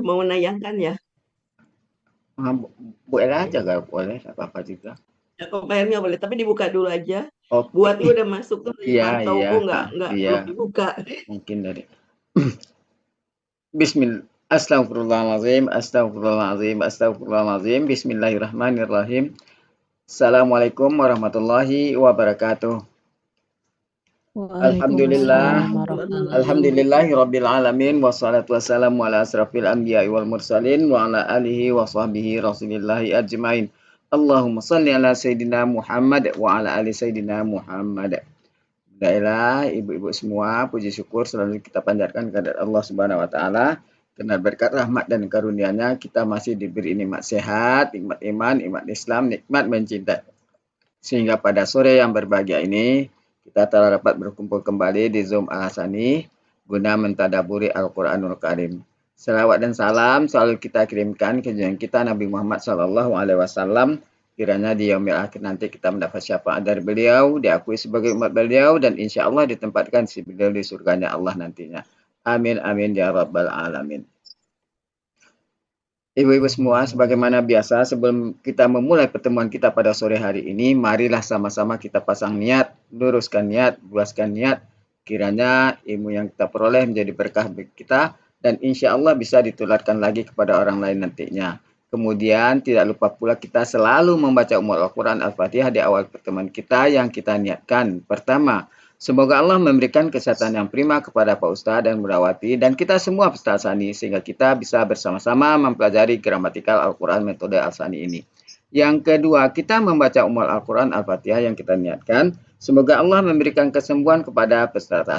mau menayangkan ya? Boleh aja, gak boleh apa-apa juga. Ya, kalau Pak Helmi nggak boleh, tapi dibuka dulu aja. Oke. Buat itu udah masuk tuh, Iya, mantau iya, kok nggak iya. belum dibuka. Mungkin dari Bismillah. Astagfirullahaladzim, astagfirullahaladzim, astagfirullahaladzim. Bismillahirrahmanirrahim. Assalamualaikum warahmatullahi wabarakatuh. Alhamdulillah, Waalaikumsalam warahmatullahi alhamdulillahi rabbil alamin, wassalatu wassalamu ala asrafil anbiya'i wal mursalin wa ala alihi wa sahbihi rasulillahi ajmain. Allahumma salli ala sayyidina Muhammad wa ala ali sayyidina Muhammad. Baiklah, ibu-ibu semua, puji syukur selalu kita panjatkan kepada Allah Subhanahu wa taala karena berkat rahmat dan karunia-Nya kita masih diberi nikmat sehat, nikmat iman, nikmat Islam, nikmat mencintai. Sehingga pada sore yang berbahagia ini kita telah dapat berkumpul kembali di Zoom Al-Hasani guna mentadaburi Al-Qur'anul Karim. Salawat dan salam selalu kita kirimkan ke junjungan kita Nabi Muhammad SAW. Kiranya di yaumil akhir nanti kita mendapat syafaat dari beliau, diakui sebagai umat beliau, dan insya Allah ditempatkan si beliau di surganya Allah nantinya. Amin, amin, ya rabbal alamin. Ibu-ibu semua, sebagaimana biasa, sebelum kita memulai pertemuan kita pada sore hari ini, marilah sama-sama kita pasang niat, luruskan niat, luaskan niat. Kiranya ilmu yang kita peroleh menjadi berkah bagi kita, dan insya Allah bisa ditularkan lagi kepada orang lain nantinya. Kemudian tidak lupa pula kita selalu membaca Al-Quran Al-Fatihah di awal pertemuan kita yang kita niatkan. Pertama, semoga Allah memberikan kesehatan yang prima kepada Pak Ustadz dan Budawati dan kita semua peserta Al-Sani sehingga kita bisa bersama-sama mempelajari gramatikal Al-Quran metode Al-Sani ini. Yang kedua, kita membaca Al-Quran Al-Fatihah yang kita niatkan. Semoga Allah memberikan kesembuhan kepada peserta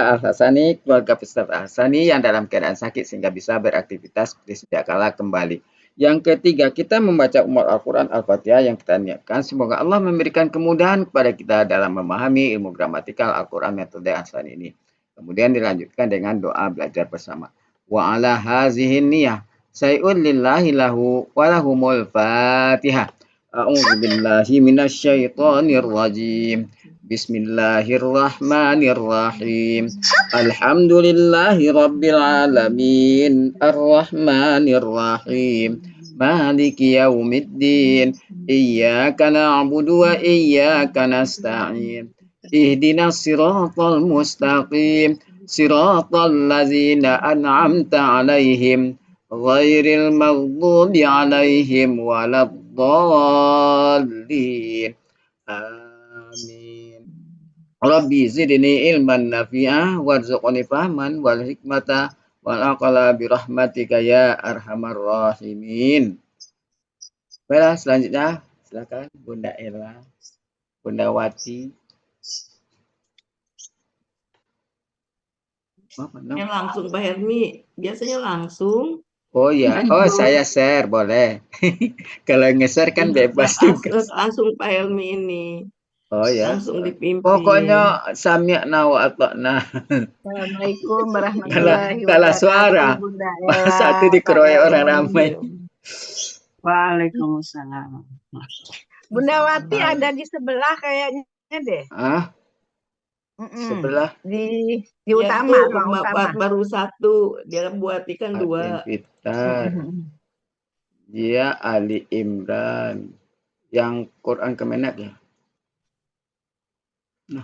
Al-Hasani, keluarga peserta Al-Hasani yang dalam keadaan sakit sehingga bisa beraktivitas seperti sedia kala kembali. Yang ketiga, kita membaca Al-Quran Al-Fatihah yang kita niatkan. Semoga Allah memberikan kemudahan kepada kita dalam memahami ilmu gramatikal Al-Quran metode Al-Sani ini. Kemudian dilanjutkan dengan doa belajar bersama. Wa ala hazihin niyah. Say'un lillahi lahu walahumul fatihah. A'udzu billahi minasyaitonir rajim. Bismillahirrahmanirrahim. Alhamdulillahi rabbil alamin. Arrahmanirrahim. Maliki yaumiddin. Iyyaka na'budu wa iyyaka nasta'in. Ihdinas siratal mustaqim. Siratal ladzina an'amta 'alaihim ghairil maghdubi 'alaihim waladdallin. Amin. Rabbi zidni ilman nafi'ah warzuqni fahman wal hikmata wal aqla bi rahmatika ya arhamar rahimin. Baiklah, selanjutnya silakan Bunda Ella, Bunda Wati. Langsung Pak Helmi, biasanya langsung. Oh ya, oh saya share boleh. Kalau nge-share kan bebas juga. Langsung Pak Helmi ini. Oh ya. Langsung dipimpin. Pokoknya sami'na wa ata'na. Assalamualaikum warahmatullahi Kalah wabarakatuh. suara. Bunda Ella, Satu Pak dikeroyok orang Helmi. ramai. Waalaikumsalam. Bunda Wati ada di sebelah kayaknya deh. Ah, sebelah Di Ya, utama, itu ruang utama. baru satu, dia buat ikan Atin 2. Pitar. Dia Ali Imran. Yang Quran Kemenak ya. Nah.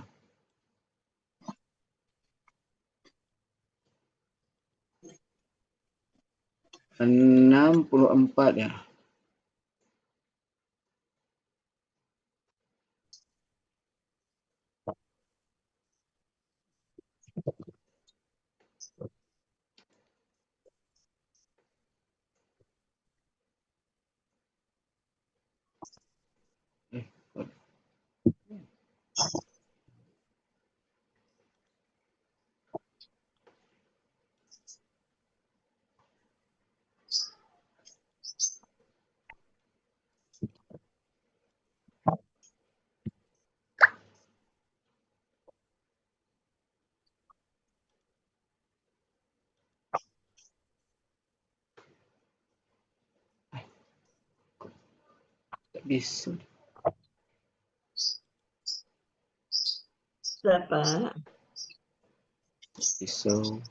Enam puluh empat ya. Tak bisa. Berapa? Pisau.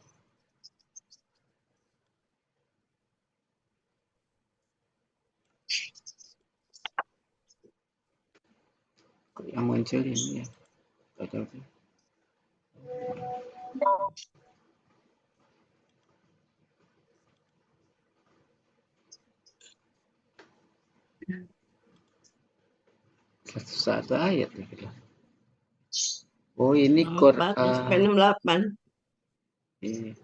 yang muncul ini ya. Betul. Satu ayat gitu. Oh ini 4 sampai Quran. 68. Iya.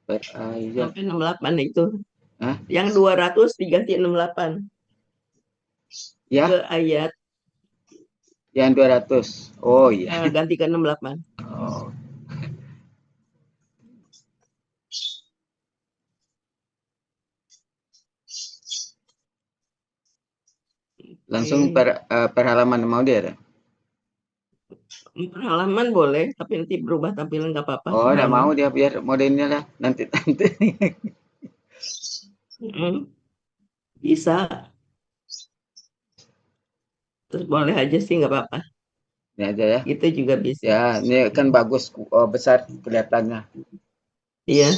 Per ayat. Sampai 68 itu. Hah? Yang 200 diganti 68 Ya, ke ayat yang 200. Oh iya. ganti ke 68. Oh. Langsung per halaman mau dia ada? Per halaman boleh, tapi nanti berubah tampilan nggak apa-apa. Oh, Per enggak mau halaman. dia biar modelnya lah. Nanti. Bisa. Terus boleh aja sih nggak apa-apa. Ini aja ya. Itu juga bisa. Ya, ini kan bagus besar kelihatannya. Iya.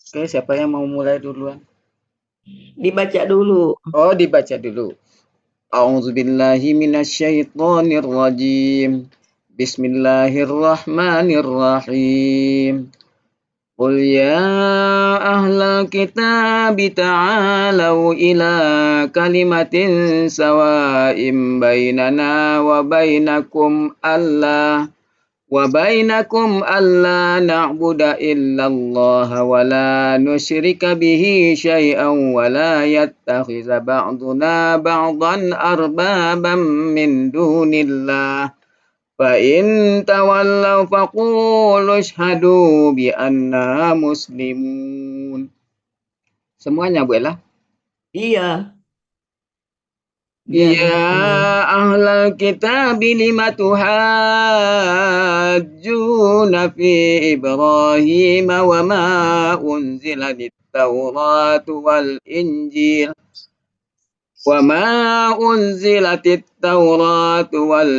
Oke, siapa yang mau mulai duluan? Dibaca dulu. Oh, dibaca dulu. A'udzubillahi minasyaitonirrajim. Bismillahirrahmanirrahim. Qul ya ahlal kitab ta'alau ila kalimatin sawa'im bainana wa bainakum alla na'budu illallah wa la nusyrika bihi syai'an wa la yattakhidha ba'duna ba'dan arbaban min dunillah fa in tawallaw faqulu ashhadu bi anna muslimun. Semuanya Bu Ella? Iya. Biar Ya ahlal kitab lima tuhajjuna fi Ibrahim wa ma unzilatit Taurat wal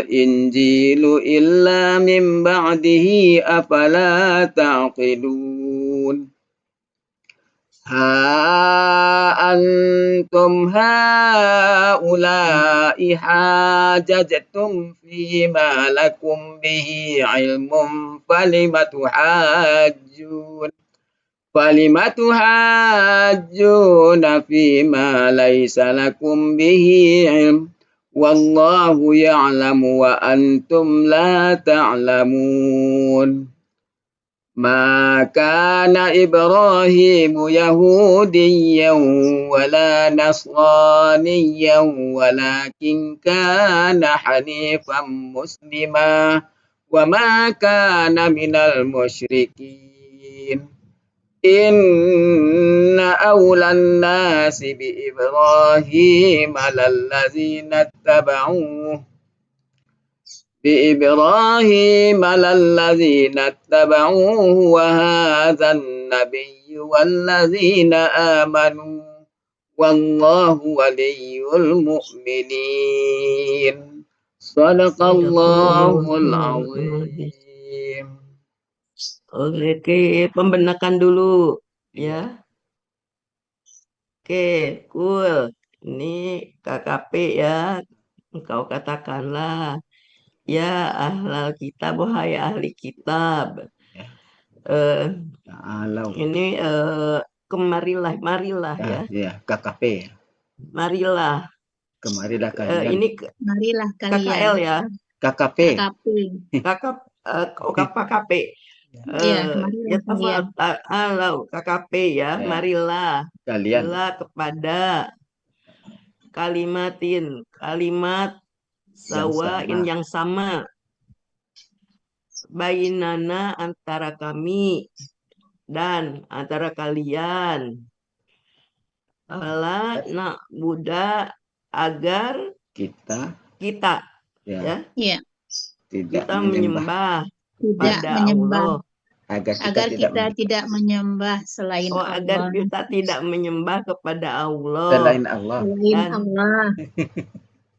Injil illa min ba'dihi afala ta'qilun. أنتم هؤلاء حاججتم فيما لكم به علم فلم تحاجون فيما ليس لكم به علم والله يعلم وأنتم لا تعلمون. ما كان إبراهيم يهوديا ولا نصرانيا ولكن كان حنيفا مسلما وما كان من المشركين. إن أولى الناس بإبراهيم للذين اتبعوه وهذا النبي والذين آمنوا والله ولي المؤمنين. صدق الله العظيم. Oke, pembenakan dulu ya. Oke, cool. Ini KKP ya. Engkau katakanlah, ya ahlal kitab, wahai ahli kitab. Ini marilah ya. Ya, KKP ya. Marilah. Kemarilah kalian. Ini Marilah kalian. KKL ya. KKP. KKP. Iya, marilah kalian. Halo KKP ya, marilah Kalian. kepada kalimat sawain yang sama bainana antara kami dan antara kalian. Allah nak Buddha agar kita ya tidak kita menyembah pada menyembah. Allah Agar kita tidak menyembah selain Allah. Agar kita tidak menyembah kepada Allah. Selain Allah.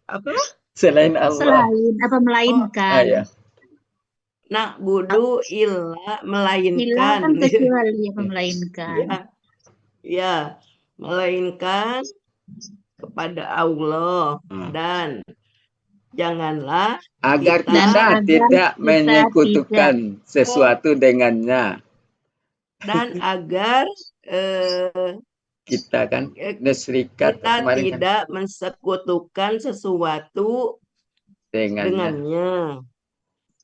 Apa? Selain Allah. Selain apa melainkan? Ya. Nak budu illa melainkan. Illa kan kecuali apa melainkan. Ya, melainkan kepada Allah, Hmm. dan janganlah Agar kita Dan kita agar tidak kita menyekutukan sesuatu dengannya. dan agar eh, Kita kan eh, nesrikat kita kemarin kan tidak mensekutukan sesuatu dengannya. dengannya,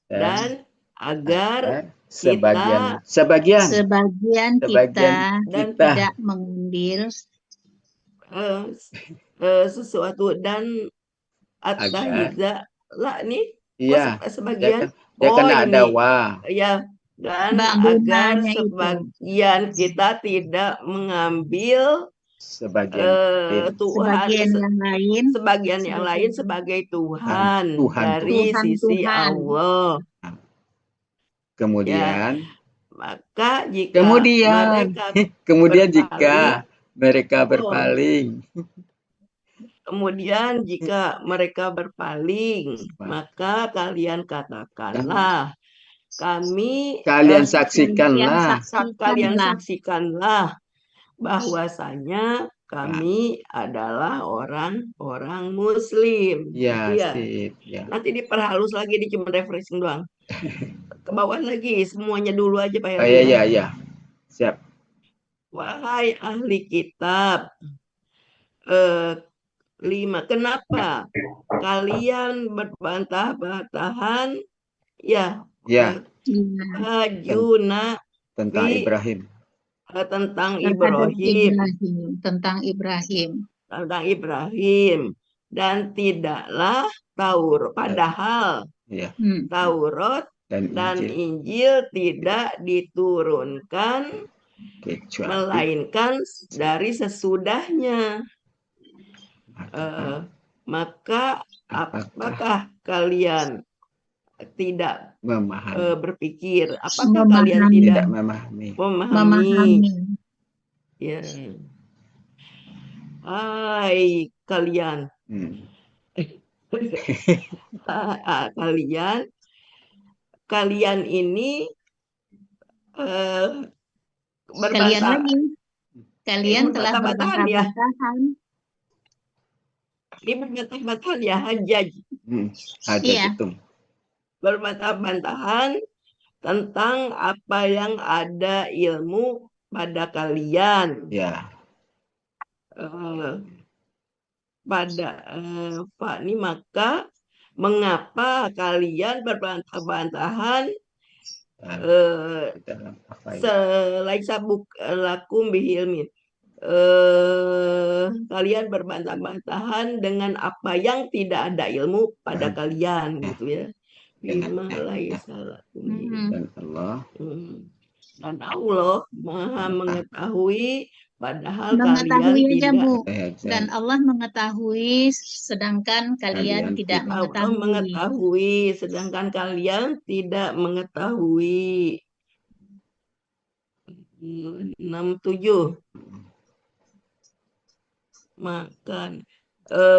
Dan dan agar sebagian kita sebagian sebagian sebagian dan kita tidak mengambil eh, sesuatu dan agar atahiza lah nih kok iya sebagian dia oh kena ada ini wa. ya, dan Mbak agar Bunanya itu. sebagian kita tidak mengambil Sebagian lain. Tuhan Sebagian yang lain sebagai Tuhan Tuhan dari Tuhan. sisi Tuhan. Allah. Kemudian Maka jika kemudian mereka kemudian berpaling, jika mereka Oh. berpaling kemudian jika mereka berpaling, maka kalian katakanlah, kalian saksikanlah kalian saksikanlah bahwasanya kami adalah orang-orang Muslim. ya, Gitu ya. sip ya. Nanti diperhalus lagi, di cuma refreshing doang. Ke bawah lagi, semuanya dulu aja Pak Oh, Helmi. iya siap. Wahai ahli kitab, 5. Kenapa kalian berbantah-bantahan ya hajuna Tentang fi Ibrahim. tentang Terhadap Ibrahim, tentang Ibrahim. dan tidaklah padahal Iya. Taurat dan Injil tidak diturunkan Kecuali melainkan dari sesudahnya. Maka apakah kalian tidak memahami. berpikir? Apakah kalian tidak memahami? Ya. Hai kalian, kalian ini berbantah. Kalian telah berbantah-bantahan. Ini berbantah-bantahan ya, hajaj. Iya. Itu. Berbantah-bantahan tentang apa yang ada ilmu pada kalian. Ya. Pak ini maka mengapa kalian berbantah-bantahan selain sabuk lakum bihilmin, kalian berbantah-bantahan dengan apa yang tidak ada ilmu pada kalian, gitu ya. Bima laisa lakum dan Allah Maha mengetahui, padahal kalian tidak. Dan Allah mengetahui sedangkan kalian tidak mengetahui. Allah mengetahui sedangkan kalian tidak mengetahui. 67. Makan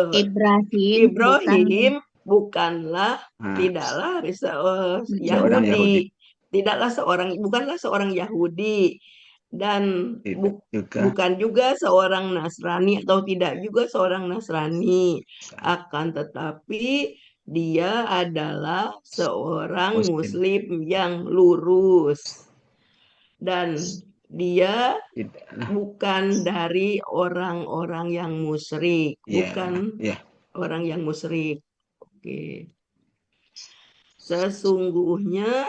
Ibrahim bukanlah Yahudi. Bukanlah seorang Yahudi, dan bukan juga seorang Nasrani, atau tidak juga seorang Nasrani, akan tetapi dia adalah seorang Muslim yang lurus, dan dia bukan dari orang-orang yang musyrik, orang yang musyrik. Oke. Sesungguhnya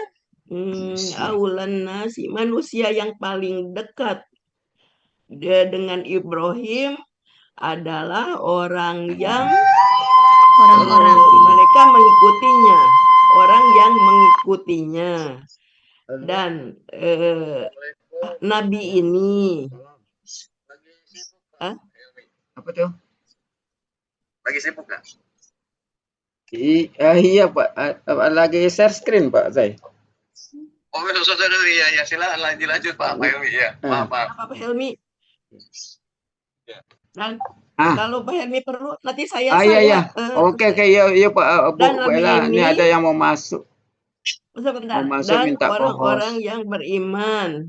aulan nasi, manusia yang paling dekat dengan Ibrahim adalah orang yang mereka mengikutinya, orang yang mengikutinya. Dan Nabi ini apa tuh? Lagi sibuk nggak? Iya Pak, lagi share screen Pak Zai. Oh iya silakan lanjut Pak Helmi ya. Maaf. Pak Helmi. Dan kalau Pak Helmi perlu nanti saya. Iya. Oke iya Pak Bu Ella, ini ada yang mau masuk. Sebentar. Mau masuk, Dan minta orang-orang yang beriman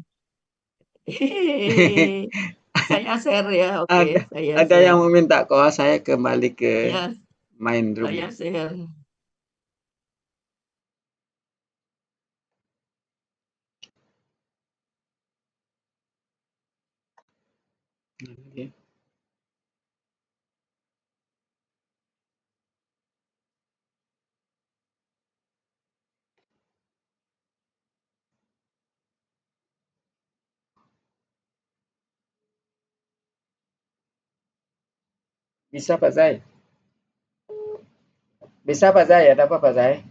Saya share ya, oke. Ada, Saya ada share. yang meminta koas, saya kembali ke Ya, main room. saya share. Oke. Bisa Pak Zai? Bisa Pak Zai? Ada apa Pak Zai?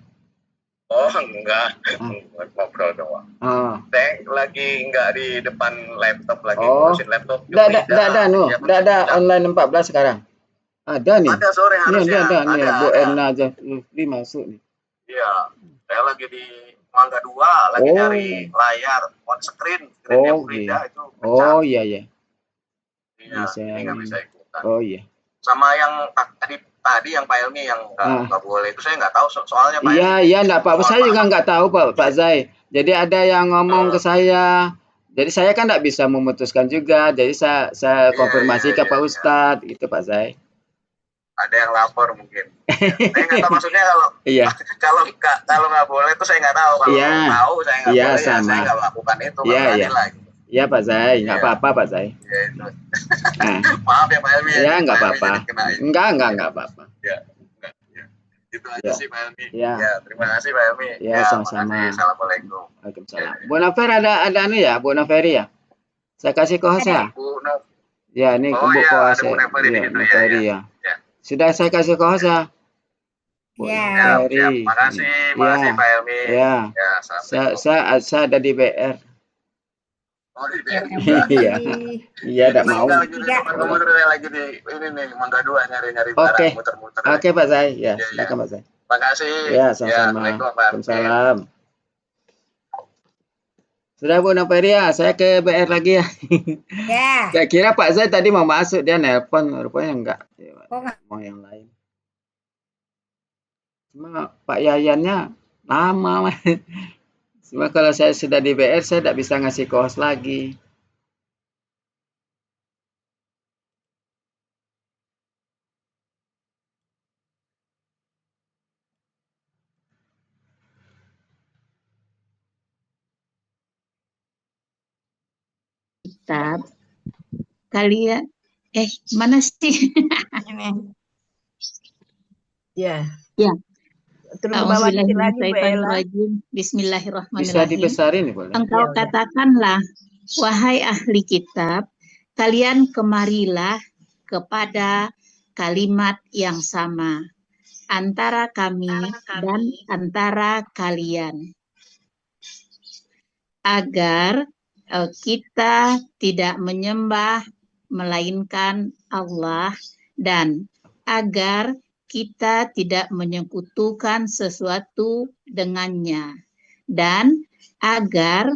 Oh enggak, Ah. ngobrol doang. Ah. Saya lagi enggak di depan laptop, lagi Oh, ngurusin laptop. Enggak ada online 14 sekarang. Ada nih. Ada sore harusnya. Ada nih, Ada, Bu ada. Erna aja masuk nih. Iya, saya lagi di Mangga 2, lagi nyari layar on screen, screennya Frida itu pecah. Oh iya iya. Iya, ini nggak bisa ikutan. Oh iya. Sama yang tadi yang Pak Elmi yang nggak boleh itu saya nggak tahu soalnya Pak Iya Elmi. iya enggak Pak, saya juga nggak tahu Pak Zai. Jadi ada yang ngomong ke saya. Jadi saya kan nggak bisa memutuskan juga. Jadi saya konfirmasi ke Pak Ustadz gitu Pak Zai. Ada yang lapor mungkin. Saya nggak tahu maksudnya kalau nggak boleh itu saya nggak tahu. Kalau tahu saya nggak boleh ya saya nggak lakukan itu. Iya Pak Zai, nggak apa-apa Pak Zai. Ya, itu. Maaf ya Pak Elmi. Ya nggak apa-apa. Enggak apa-apa. Ya. Itu aja sih Pak Elmi. Ya. Terima kasih Pak Elmi. Ya, sama-sama. Assalamualaikum. Waalaikumsalam. Bu Nover ada ya, Bu Noveri ya? Saya kasih kohos ya? Ya, ini Bu kohos ya. Iya, Noveri ya. Sudah saya kasih kohos ya? Bu Noveri. Makasih Pak Elmi. Ya. Saya ada di BR. Oh, di BR. Iya, enggak mau. Lagi di ini nih Mangga 2 nyari-nyari barang muter-muter. Oke, Pak Zai. Ya, silakan Pak Zai. Makasih. Ya, sama-sama. Waalaikumsalam. Sudah Bu Noveri ya, saya ke BR lagi ya. Ya. Saya kira Pak Zai tadi mau masuk, dia nelpon, rupanya enggak. Mau yang lain. Cuma Pak Yayannya lama. Cuma kalau saya sudah di BR, saya tidak bisa ngasih kohos lagi. Kitab kalian mana sih? Ini. Ya. Ya. Terus bawah lagi Bismillahirrahmanirrahim. Bisa dibesarin boleh. Engkau katakanlah, wahai ahli kitab, kalian kemarilah kepada kalimat yang sama antara kami dan antara kalian, agar kita tidak menyembah melainkan Allah dan agar kita tidak menyekutukan sesuatu dengannya, dan agar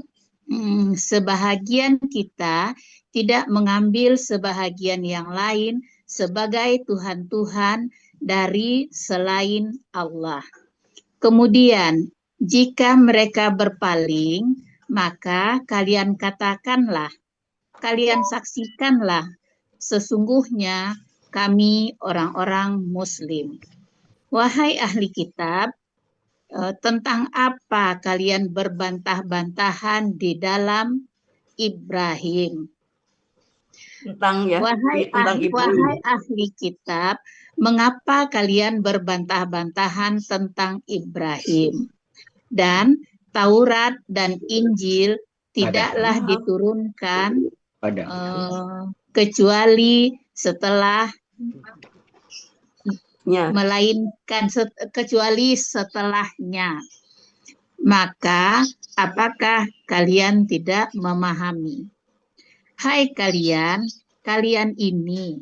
sebahagian kita tidak mengambil sebahagian yang lain sebagai Tuhan-Tuhan dari selain Allah. Kemudian, jika mereka berpaling, maka kalian katakanlah, kalian saksikanlah, sesungguhnya kami orang-orang Muslim. Wahai ahli kitab, tentang apa kalian berbantah-bantahan di dalam Ibrahim? Wahai ahli kitab, mengapa kalian berbantah-bantahan tentang Ibrahim? Dan Taurat dan Injil tidaklah diturunkan kecuali setelahnya. Maka apakah kalian tidak memahami? Hai kalian ini,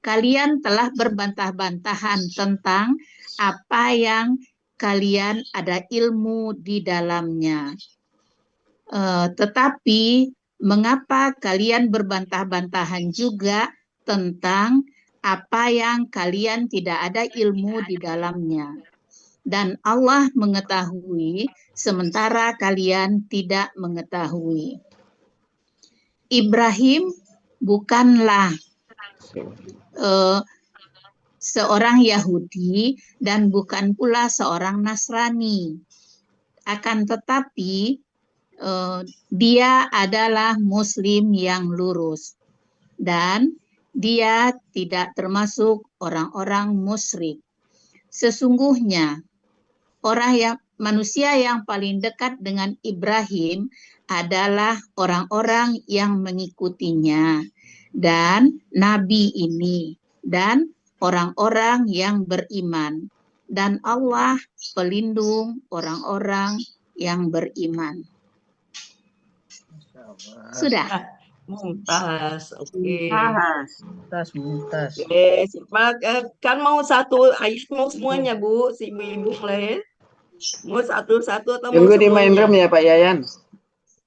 kalian telah berbantah-bantahan tentang apa yang kalian ada ilmu di dalamnya. Tetapi mengapa kalian berbantah-bantahan juga tentang apa yang kalian tidak ada ilmu di dalamnya? Dan Allah mengetahui sementara kalian tidak mengetahui. Ibrahim bukanlah seorang Yahudi dan bukan pula seorang Nasrani. Akan tetapi dia adalah Muslim yang lurus dan dia tidak termasuk orang-orang musyrik. Sesungguhnya manusia yang paling dekat dengan Ibrahim adalah orang-orang yang mengikutinya dan Nabi ini dan orang-orang yang beriman, dan Allah pelindung orang-orang yang beriman. Sudah. Mumtaz, oke. Mumtaz. Oke, kan mau satu ayat mau semuanya Bu, si ibu-ibu lain. Mau satu-satu atau mau Tunggu di main semuanya? room ya Pak Yayan.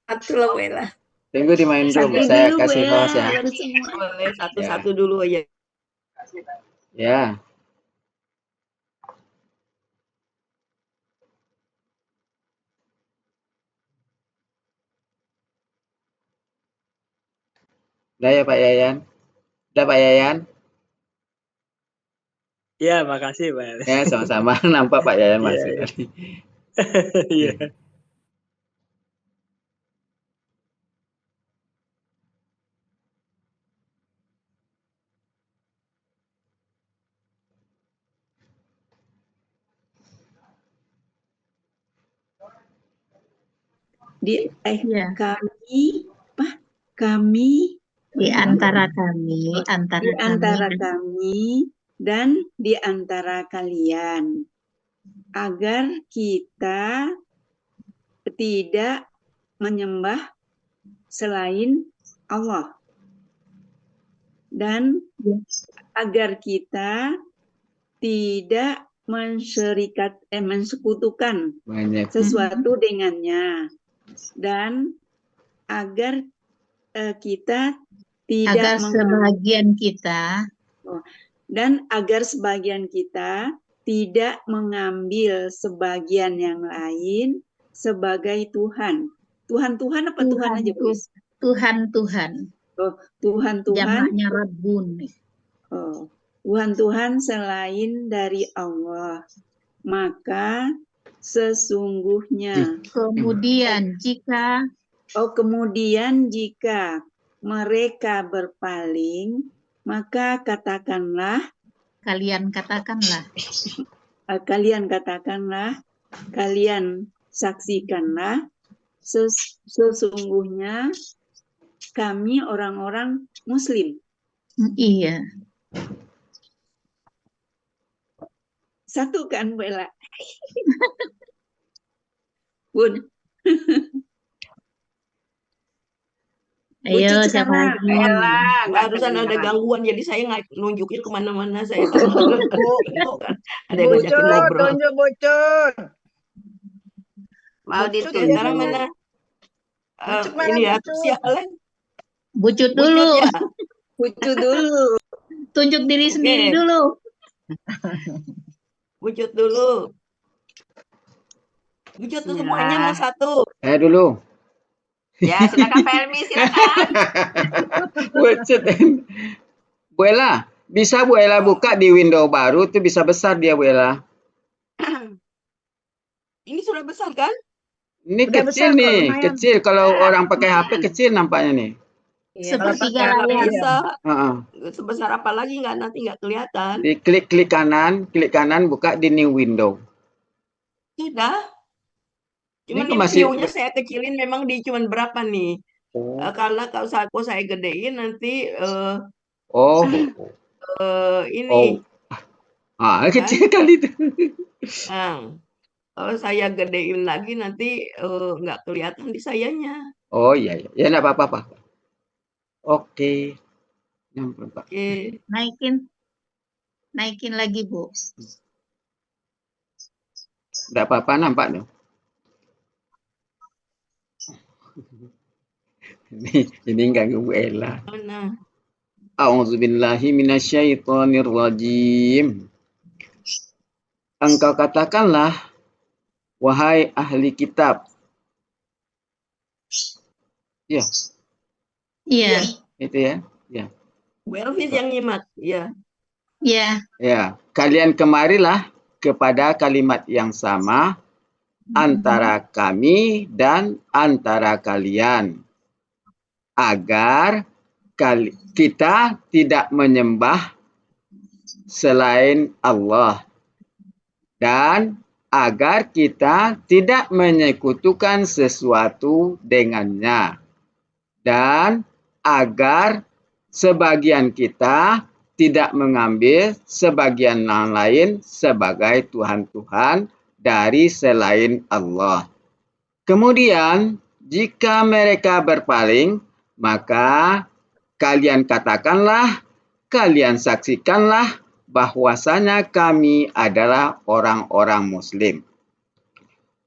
Satu lah lah. Tunggu di main room, Satu saya dulu kasih ya, host ya. baru semua. Boleh satu-satu dulu aja. Ya. Udah ya Pak Yayan. Udah Pak Yayan. Ya, makasih Pak. Ya, sama-sama. Nampak Pak Yayan masuk tadi. Iya. Kami di antara kami, dan di antara kalian, agar kita tidak menyembah selain Allah dan agar kita tidak mensekutukan sesuatu dengannya, dan agar kita tidak sebagian kita tidak mengambil sebagian yang lain sebagai Tuhan. Tuhan apa Tuhan aja, Bu? Tuhan. Oh, Tuhan. Jamaknya Rabbun. Oh, Tuhan selain dari Allah. Maka sesungguhnya kemudian jika mereka berpaling, maka kalian saksikanlah sesungguhnya kami orang-orang Muslim. Iya. Satu kan, Bella? Bun. Ayo, siapa lagi? Barusan ada gangguan, jadi saya nggak nunjukin kemana-mana. Saya kan ada yang ngajakin ngobrol. Tunjuk Bucun. Mau sekarang mana? Ini ya, siapa lagi? Bucut dulu. Bucut dulu. Tunjuk diri sendiri dulu. Bucut dulu. Bucut tuh semuanya mau satu. Dulu. Ya, silakan Pak Helmi, silakan. Bucut. Bu Ella, bisa Bu Ella buka di window baru tuh bisa besar dia Bu Ella. Ini sudah besar kan? Ini udah kecil nih, kecil. Kalau orang pakai HP kecil nampaknya nih. Sepertiga layar. Bisa. Sebesar apa lagi nanti nggak kelihatan. Di klik kanan buka di new window. Sudah. Cuman ini view-nya saya kecilin memang di cuman berapa nih? Karena kalau saya gedein nanti ini. Kecil kali itu. Kalau saya gedein lagi nanti nggak kelihatan di sayanya. Oh iya. Ya nggak apa-apa. Oke. Oke. Naikin lagi, Bu. Nggak apa-apa nampak nih. Ini enggak Bu Ella. A'udzubillahi minasyaitonirrajim. Engkau katakanlah, wahai ahli kitab. Ya. Iya. Itu ya. Ya. Bu Elvis yang nyimak, ya. Ya. Ya, kalian kemarilah kepada kalimat yang sama antara kami dan antara kalian, agar kita tidak menyembah selain Allah, dan agar kita tidak menyekutukan sesuatu dengannya, dan agar sebagian kita tidak mengambil sebagian yang lain sebagai Tuhan-Tuhan dari selain Allah. Kemudian, jika mereka berpaling, maka kalian katakanlah, kalian saksikanlah bahwasanya kami adalah orang-orang Muslim.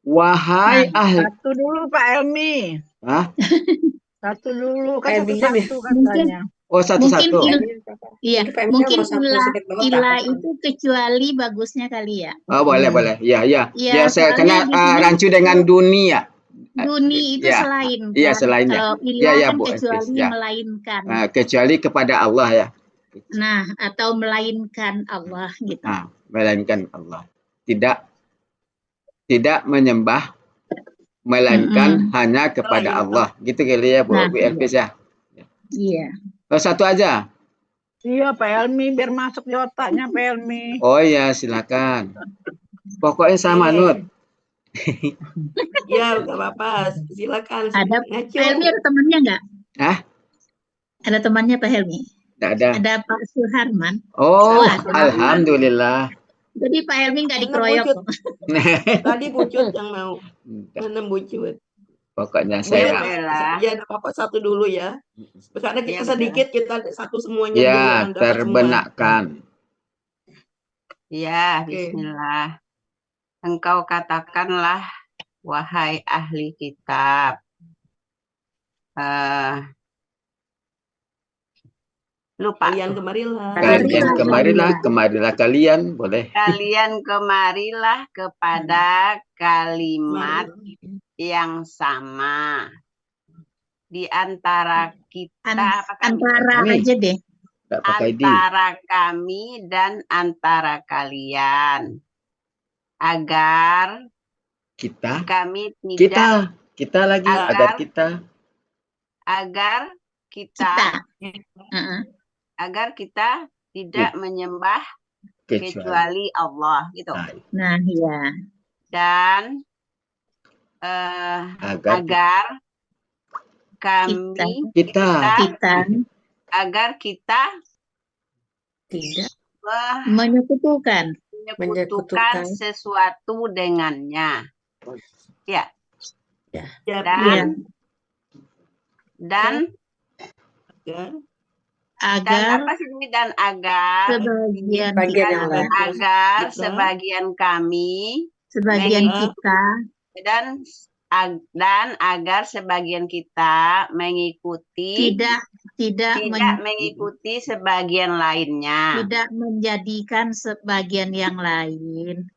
Wahai ahli... Satu dulu Pak Helmi. Hah? Satu dulu, kan bisa satu-satu katanya. Oh, satu-satu. Iya, mungkin ilah itu kecuali bagusnya kali ya. Oh, boleh, boleh. Ya, ya. Ya, Ya, saya kena soalnya di sini rancu dengan dunia. Duni itu Ya. selain Iya, kan. selainnya. Kalau Ya, ilah ya, kan Bu. kecuali Ya. melainkan. Kecuali kepada Allah ya. Nah, atau melainkan Allah gitu. Melainkan Allah. Tidak menyembah, melainkan hanya kepada Allah. Gitu kali ya, Bu Elvis ya. Iya. Oh, satu aja. Iya Pak Helmi, biar masuk di otaknya Pak Helmi. Oh iya, silakan. Pokoknya sama Nut. Ya, nggak apa-apa. Silakan. Ada Pak Helmi, ada temannya nggak? Hah? Ada temannya Pak Helmi? Tidak ada. Ada Pak Suharman. Oh, alhamdulillah. Jadi Pak Helmi nggak dikeroyok. Tadi Bucut yang mau. Mana Bucut? Pokoknya saya. Ya, apa satu dulu ya. Karena kita sedikit, kita satu semuanya ya, dulu yang dapat terbenakkan. Ya, bismillah. Engkau katakanlah, wahai ahli kitab. Lupa. Kalian kemarilah. Kemarilah kalian, boleh. Kalian kemarilah kepada kalimat yang sama di antara kita. Antara aja deh. Antara kami dan antara kalian, agar kami tidak kita lagi agar kita tidak menyembah kecuali Allah gitu. Nah, ya. Dan agar tidak menyekutukan sesuatu dengannya. Ya. Dan agar sebagian kami, dan agar sebagian kita mengikuti tidak mengikuti sebagian lainnya, tidak menjadikan sebagian yang lain,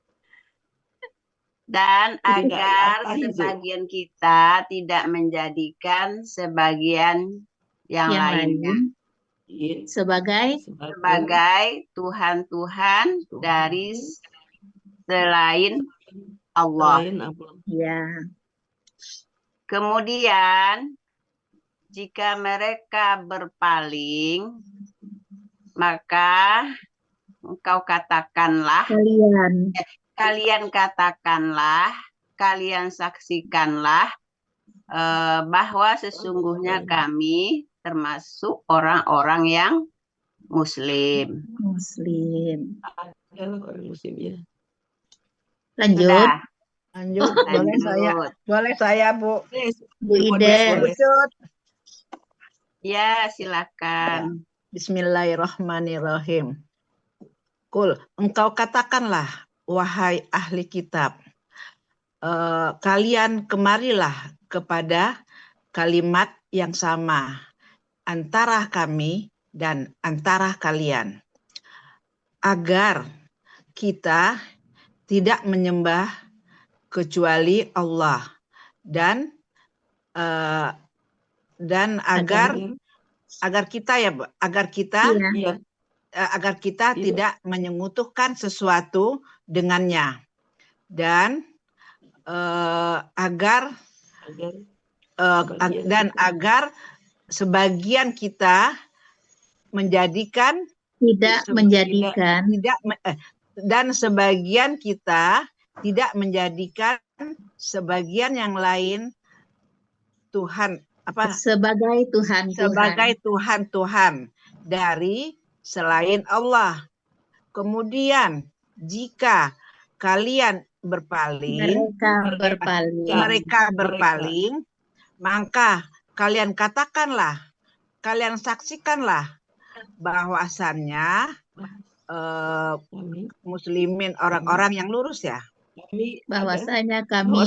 dan agar sebagian kita tidak menjadikan sebagian yang lainnya sebagai Tuhan-Tuhan dari selain Allah. Ya. Kemudian jika mereka berpaling, maka engkau katakanlah, kalian saksikanlah bahwa sesungguhnya kami termasuk orang-orang yang Muslim. Lanjut. Boleh saya Bu. Bu Ida. Ya, silakan. Bismillahirrahmanirrahim. Engkau katakanlah, wahai ahli kitab, kalian kemarilah kepada kalimat yang sama antara kami dan antara kalian, agar kita tidak menyembah kecuali Allah, dan agar agar kita ya, agar kita Iya. agar kita tidak menyekutukan sesuatu dengannya, dan agar sebagian kita menjadikan dan sebagian kita tidak menjadikan sebagian yang lain Tuhan sebagai Tuhan dari selain Allah. Kemudian jika kalian mereka berpaling, maka kalian katakanlah, kalian saksikanlah bahwasannya muslimin orang-orang yang lurus ya. Bahwasanya kami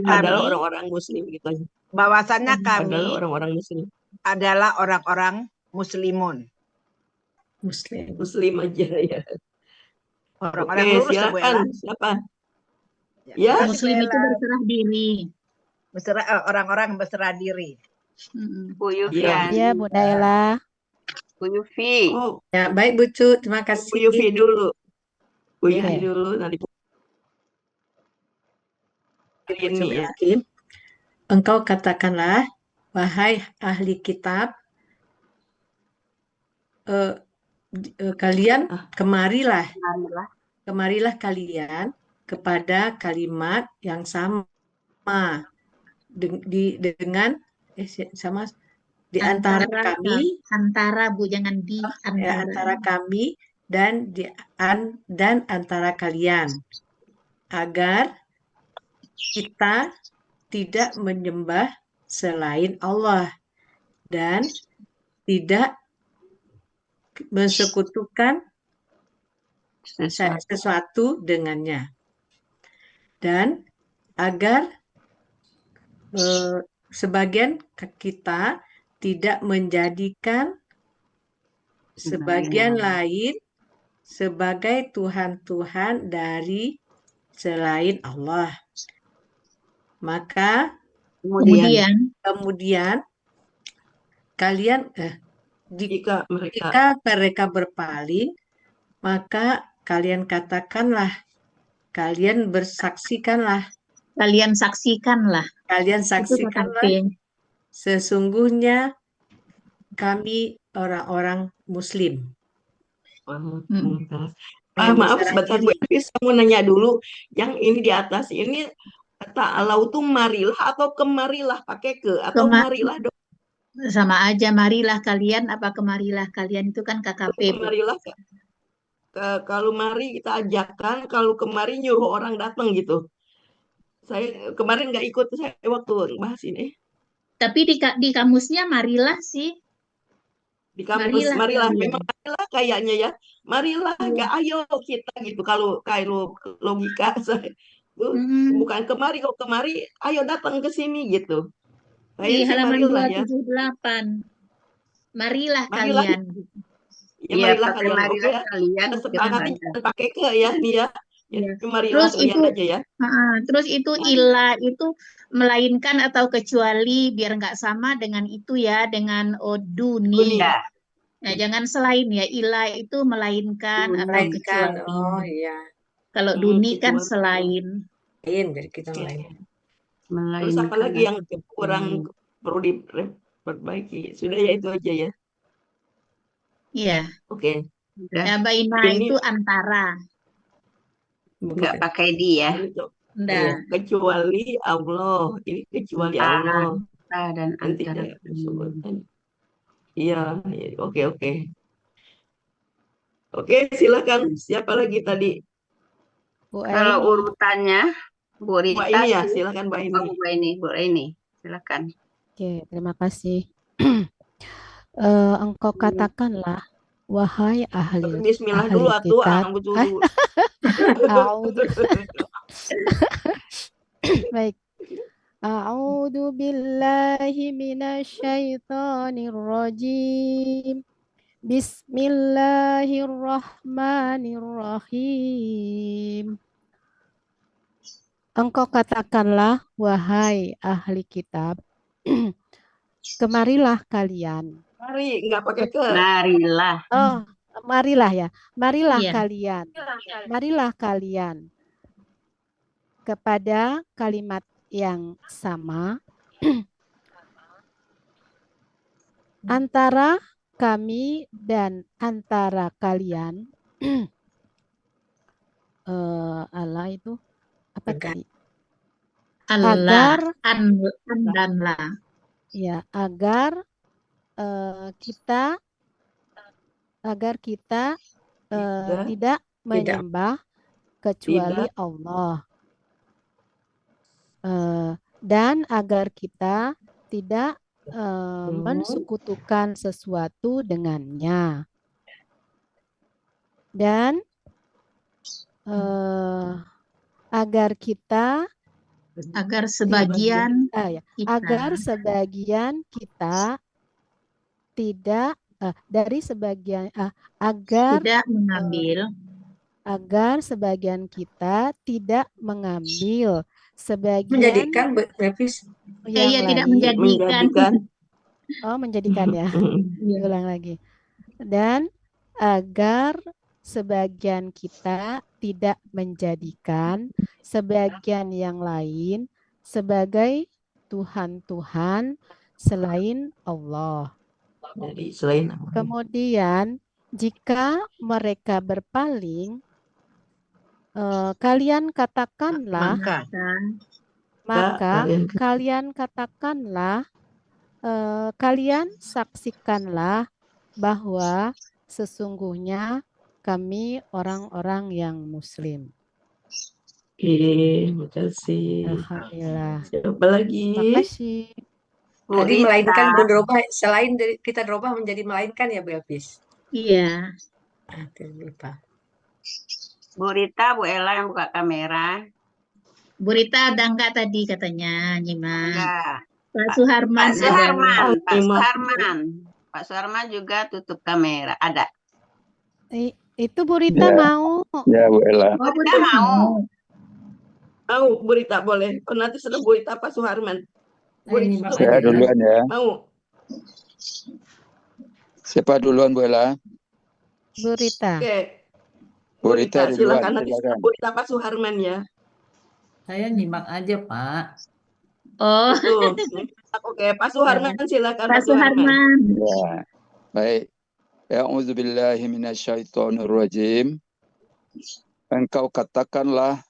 adalah orang-orang muslim gitu aja. Bahwasanya kami adalah orang-orang muslim. Adalah orang-orang muslimun. Muslim aja ya. Orang-orang lurus silakan. Siapa? Ya, muslim itu berserah diri. Orang-orang berserah diri. Bu Yufian. Ya, Bu Daila. Bu Yufi. Ya, baik Bu Cu, terima kasih. Bu Yufi dulu. Bu Yufi dulu nanti. Ini ya. Engkau katakanlah, wahai ahli kitab, kalian kemarilah kalian kepada kalimat yang sama dengan di antara kami, antara Bu, jangan di antara kami dan antara kalian, agar kita tidak menyembah selain Allah dan tidak mensekutukan sesuatu dengannya, dan agar sebagian kita tidak menjadikan sebagian lain sebagai Tuhan-Tuhan dari selain Allah. Maka kemudian kalian jika mereka berpaling, maka kalian katakanlah, kalian saksikanlah sesungguhnya kami orang-orang muslim. Maaf sebentar Bu Elvis, saya mau nanya dulu, yang ini di atas ini ta'alau tuh marilah atau kemarilah, pakai ke atau marilah dong? Sama aja, marilah kalian apa kemarilah kalian, itu kan KKP. Kemarilah, kalau mari kita ajakkan, kalau kemari nyuruh orang datang gitu. Saya kemarin nggak ikut saya waktu bahas ini. Tapi di kamusnya marilah sih. Di kamus marilah memang marilah kayaknya ya. Marilah, nggak ayo kita gitu. Kalau logika saya bukan kemari, kok kemari ayo datang ke sini gitu. Di halaman 278. Marilah kalian. Ya, marilah kalian. Sepakati pakai ke ya nih ya. Terus itu aja ya. Terus itu ilah itu melainkan atau kecuali, biar nggak sama dengan itu ya, dengan duni. Nah, jangan selain ya, ilah itu melainkan atau kecuali. Oh iya. Kalau duni kan selain. Jadi kita melainkan. Terus apa lagi yang kurang perlu diperbaiki? Sudah ya, itu aja ya. Iya. Oke. Ya, baina itu antara. Enggak pakai dia. Kecuali Allah. Ini kecuali Allah. Dan antara. Iya, oke. Oke, silakan. Siapa lagi tadi? Kalau urutannya Bu Rita. Bu Aini ya, silakan Bu Aini. Bu Aini, silakan. Oke, terima kasih. Engkau katakanlah, wahai ahli Bismillah dulu atuh, Baik. A'udzu billahi minasyaitonir rajim. Bismillahirrahmanirrahim. Engkau katakanlah, wahai ahli kitab, Kemarilah kalian. Mari, nggak pakai ke. Marilah. Oh, marilah ya. Marilah Iya. kalian. Marilah kalian kepada kalimat yang sama antara kami dan antara kalian. Allah itu apa tadi? Allah, Agar dan la. ya, agar kita tidak menyembah kecuali Allah. Dan agar kita tidak mensekutukan sesuatu dengannya. Dan agar sebagian kita tidak dari sebagian agar tidak mengambil agar sebagian kita tidak mengambil sebagian menjadikan Bepis yang tidak lain. menjadikan. Oh, menjadikan ya. Ulang lagi. Dan agar sebagian kita tidak menjadikan sebagian yang lain sebagai Tuhan-Tuhan selain Allah. Jadi selain Allah. Kemudian jika mereka berpaling, kalian katakanlah, kalian saksikanlah bahwa sesungguhnya kami orang-orang yang Muslim. Terima kasih. Alhamdulillah. Siapa lagi? Makasih. Tadi melainkan berubah, selain dari kita berubah menjadi melainkan ya Bu Elvis. Iya. Lupa. Bu Rita, Bu Ella yang buka kamera. Bu Rita ada enggak tadi katanya, Nyimak? Enggak. Pak Suharman. Pak Suharman juga tutup kamera. Ada. Itu Bu Rita mau. Ya, Bu Ella. Bu Rita mau. Mau, Bu Rita boleh. Oh, nanti sudah Bu Rita, Pak Suharman. Saya duluan ya. Mau. Siapa duluan, Bu Ella? Bu Rita. Oke. Bu Rita duluan. Silakan. Nanti sudah Bu Rita, Pak Suharman ya. Saya nyimak aja, Pak. Oh. Oke, Pak Suharman silakan. Pak Suharman. Ya. Baik. A'udzubillahi minasyaitonirrajim. Engkau katakanlah,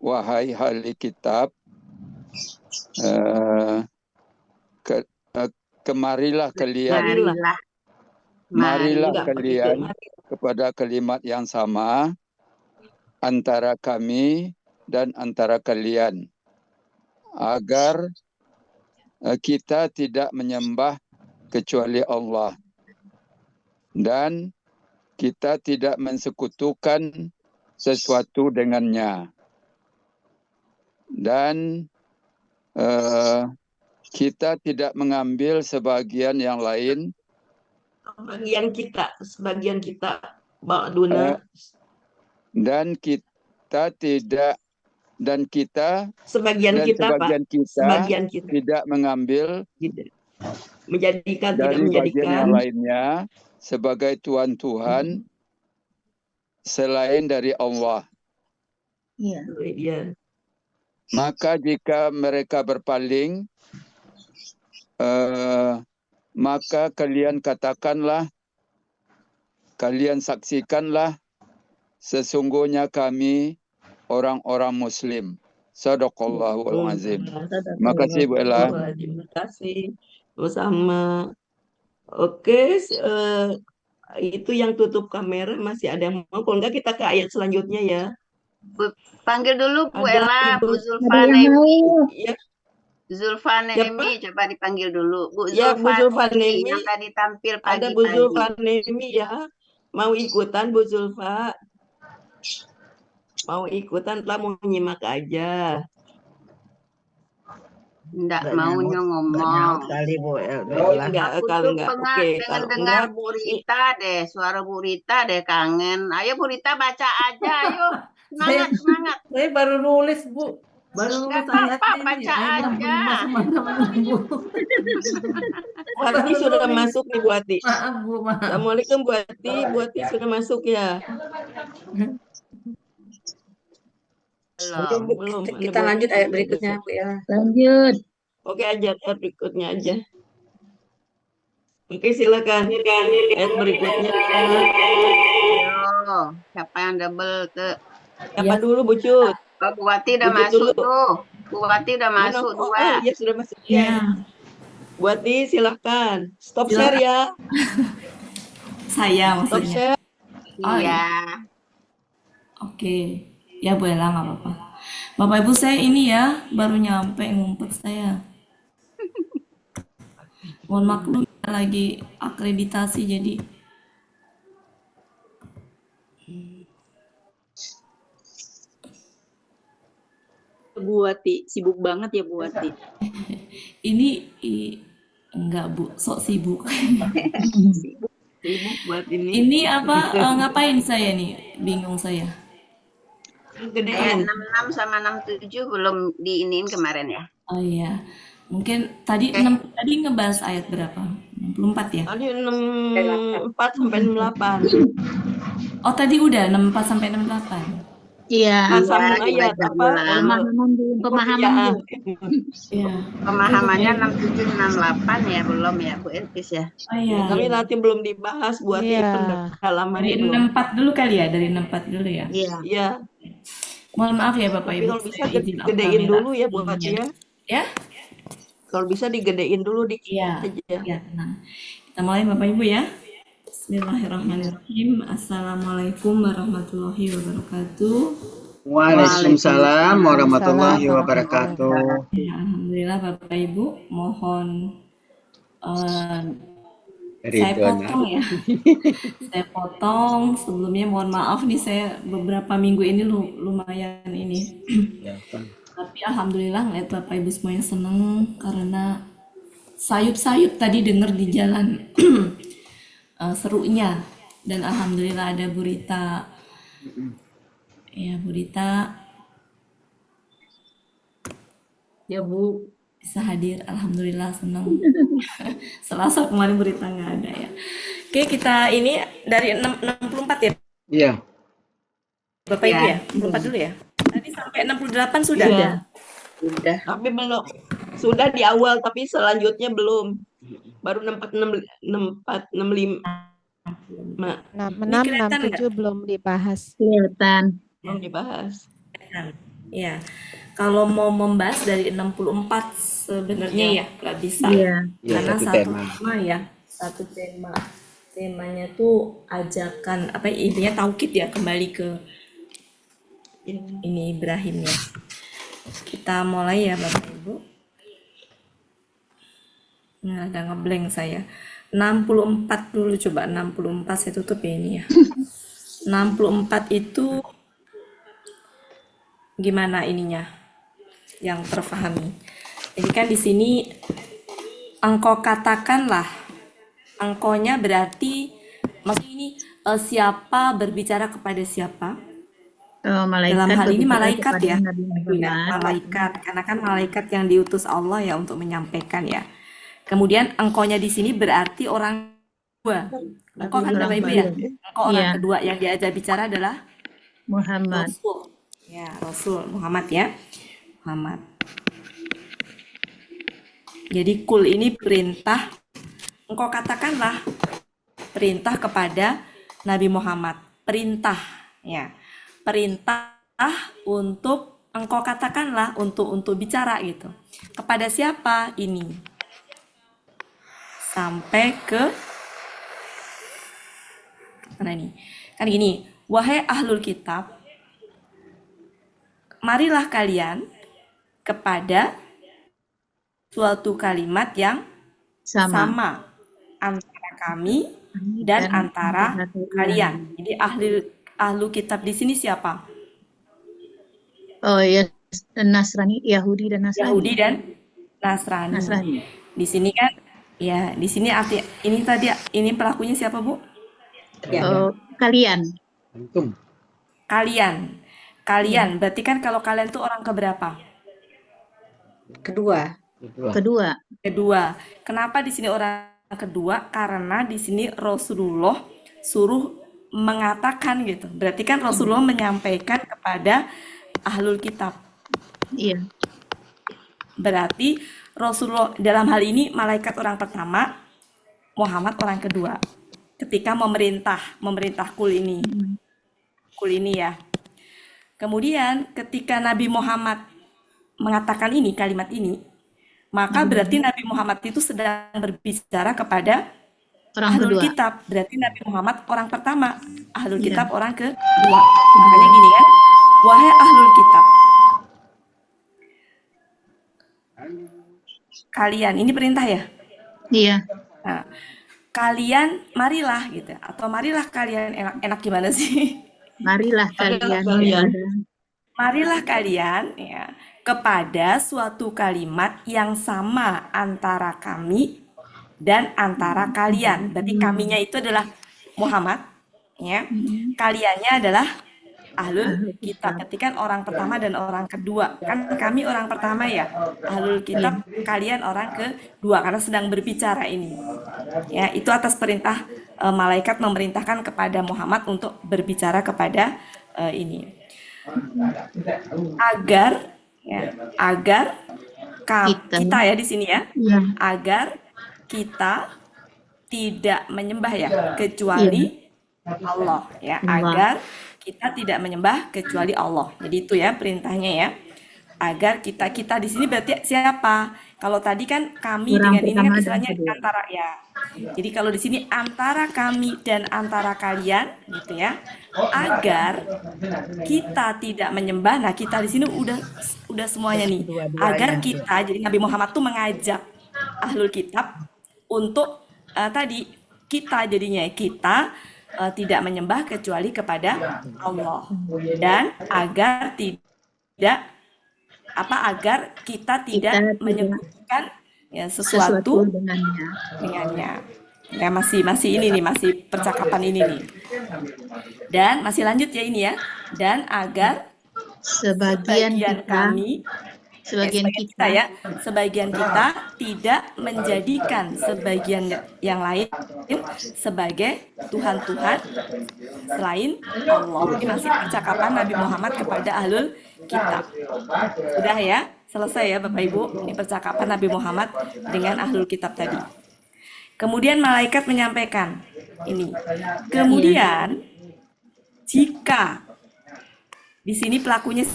wahai ahli kitab, kemarilah kalian, marilah kalian kepada kalimat yang sama antara kami dan antara kalian, agar kita tidak menyembah kecuali Allah dan kita tidak mensekutukan sesuatu dengannya, dan kita tidak mengambil sebagian yang lain. Sebagian kita ba'duna. Dan kita tidak, dan kita sebagian kita tidak mengambil menjadikan dari tidak bagian yang lainnya sebagai Tuhan-Tuhan selain dari Allah. Iya. Maka jika mereka berpaling, maka kalian katakanlah, kalian saksikanlah, sesungguhnya kami orang-orang Muslim. Shadaqallahul azim. Terima kasih Bu Ella. Terima kasih. Bersama. Oke, itu yang tutup kamera. Masih ada yang mau? Kalau enggak kita ke ayat selanjutnya ya. Panggil dulu Bu Ella, Bu Zulfanemi. Ya. Zulfanemi, coba dipanggil dulu. Bu Zulfanemi yang tadi tampil pagi-pagi. Ada Bu Zulfanemi ya. Mau ikutan Bu Zulfa? Mau ikutan, telah mau nyimak aja. Enggak maunya ngomong. Kali Bu Enggak, kalau enggak. Oke, kalau dengar Bu Rita deh, suara Bu Rita deh kangen. Ayo Bu Rita baca aja, ayo. Semangat. Saya baru nulis, Bu. Baru Nggak saya apa-apa, ini baca ayam aja. berubah sama teman-teman Bu. Bu Ati sudah masuk nih Bu Ati. Maaf Bu, maaf. Assalamualaikum Bu Ati. Bu Ati sudah masuk ya? Belum. Kita lanjut ayat berikutnya Bu ya. Lanjut. Oke, ayat berikutnya aja. Oke, silakan. Ayat berikutnya. Ayo, siapa yang double ke? Siapa dulu, Bu Cut? Oh, Bu Wati udah Bu Cut masuk dulu. tuh. Bu Wati udah Mana? masuk Oh, dua. iya sudah masuk. Ya, Bu Ati, silakan. Stop Silakan. share ya. saya Stop maksudnya. share. Oh, Iya. Oke. Ya Bu Ella, nggak apa-apa. Bapak Ibu saya ini ya, baru nyampe ngumpet saya. Mohon maklum lagi akreditasi jadi Bu Ati, sibuk banget ya Bu Ati. enggak Bu, sok sibuk. Sibuk buat ini. Ini apa ngapain saya nih? Bingung saya. Ayat Gedein. 66 sama 67 belum diiniin kemarin ya? Oh iya. Mungkin tadi tadi ngebahas ayat berapa? 64 ya? Tadi 64 sampai 68. Oh, tadi udah 64 sampai 68. Iya. Sambung ayat dibaca apa? ulang. Pemahaman Bu. Iya. Pemahamannya 67 68 ya belum ya Bu Elvis ya? Oh iya. Kami nanti belum dibahas buat pendalaman Dari itu. 64 dulu kali ya, dari 64 dulu ya. Iya. Iya. Mohon maaf ya Bapak Tapi Ibu. kalau bisa saya izin off gedein kamera. dulu ya buat ya. Ya? Kalau bisa digedein dulu dikit Iya. aja. Ya, tenang. Kita mulai Bapak Ibu ya. Bismillahirrahmanirrahim. Assalamualaikum warahmatullahi wabarakatuh. Waalaikumsalam warahmatullahi wabarakatuh. Ya, alhamdulillah Bapak Ibu, mohon saya potong ya. Saya potong. Sebelumnya mohon maaf nih, saya beberapa minggu ini lumayan ini. Tapi alhamdulillah ngeliat Bapak Ibu semuanya seneng karena sayup-sayup tadi denger di jalan serunya, dan alhamdulillah ada Bu Rita. Ya, Bu Rita Ya Bu. bisa hadir, alhamdulillah senang. Selasa kemarin Bu Rita nggak ada ya. Oke, kita ini dari 64 ya? Iya. Bapak Ibu ya? 64 dulu ya? Tadi sampai 68 sudah? Iya. Sudah. Tapi belum. Sudah di awal, tapi selanjutnya belum. Baru 64, 65. 6, 67 belum dibahas. Kelihatan. Belum dibahas. Ya, kalau mau membahas dari 64 sebenarnya ya nggak bisa. Iya. Karena Satu satu tema. tema ya, satu tema. Temanya tuh ajakan apa intinya taukid ya, kembali ke ini Ibrahim ya. Kita mulai ya Bapak Ibu. Nah, ada ngeblank saya. 64 dulu, coba 64 saya tutup ya ini ya. 64 itu gimana ininya yang terpahami. Jadi kan di sini engkau katakanlah, engkaunya berarti maksudnya ini siapa berbicara kepada siapa? Dalam hal ini malaikat ya. Malaikat, karena kan malaikat yang diutus Allah ya untuk menyampaikan ya. Kemudian engkaunya di sini berarti orang kedua. Engkau kan Bapak Ibu ya. Engkau orang kedua yang diajak bicara adalah Muhammad. Rasul. Ya, Rasul Muhammad ya. Muhammad. Jadi kul ini perintah. Engkau katakanlah perintah kepada Nabi Muhammad. Perintah ya. Perintah untuk engkau katakanlah untuk bicara gitu. Kepada siapa ini? Sampai ke mana nih? Kan gini, wahai ahlul kitab, marilah kalian kepada suatu kalimat yang sama antara kami dan antara kalian. Jadi ahlu kitab di sini siapa? Oh ya, Nasrani, Yahudi dan Nasrani. Yahudi dan Nasrani. Di sini kan ya, di sini arti ini tadi ini pelakunya siapa, Bu? Kalian. Kalian. Berarti kan kalau kalian tuh orang keberapa? Kedua. Kenapa di sini orang kedua? Karena di sini Rasulullah suruh mengatakan gitu. Berarti kan Rasulullah menyampaikan kepada ahlul kitab. Iya. Berarti Rasulullah dalam hal ini malaikat orang pertama, Muhammad orang kedua. Ketika memerintah kul ini ya. Kemudian ketika Nabi Muhammad mengatakan kalimat ini, maka berarti Nabi Muhammad itu sedang berbicara kepada ahlul kitab. Berarti Nabi Muhammad orang pertama, ahlul kitab orang kedua. Makanya gini kan, wahai ahlul kitab, kalian, ini perintah ya? Iya. Nah, kalian marilah gitu, atau marilah kalian, enak gimana sih? Marilah kalian. Marilah kalian ya kepada suatu kalimat yang sama antara kami dan antara kalian. Berarti kaminya itu adalah Muhammad, ya. Kaliannya adalah ahlul kitab. Berarti kan orang pertama dan orang kedua. Kan kami orang pertama ya, ahlul kitab, kalian orang kedua karena sedang berbicara ini. Ya, itu atas perintah malaikat memerintahkan kepada Muhammad untuk berbicara kepada ini. Agar kita ya di sini ya, agar kita tidak menyembah ya kecuali Allah ya, agar kita tidak menyembah kecuali Allah. Jadi itu ya perintahnya ya, agar kita di sini berarti siapa? Kalau tadi kan kami dengan ini kan istilahnya antara ya. Jadi kalau di sini antara kami dan antara kalian gitu ya, agar kita tidak menyembah. Nah, kita di sini udah semuanya nih. Agar kita, jadi Nabi Muhammad tuh mengajak ahlul kitab untuk tadi kita jadinya kita tidak menyembah kecuali kepada Allah, dan agar kita tidak menyebutkan ya sesuatu dengannya. Ya masih ini nih, masih percakapan ini nih. Dan masih lanjut ya ini ya. Dan agar sebagian kita tidak menjadikan sebagian yang lain sebagai Tuhan-Tuhan selain Allah. Ini masih percakapan Nabi Muhammad kepada ahlul kitab. Sudah ya, selesai ya Bapak Ibu. Ini percakapan Nabi Muhammad dengan ahlul kitab tadi. Kemudian malaikat menyampaikan ini. Kemudian jika di sini pelakunya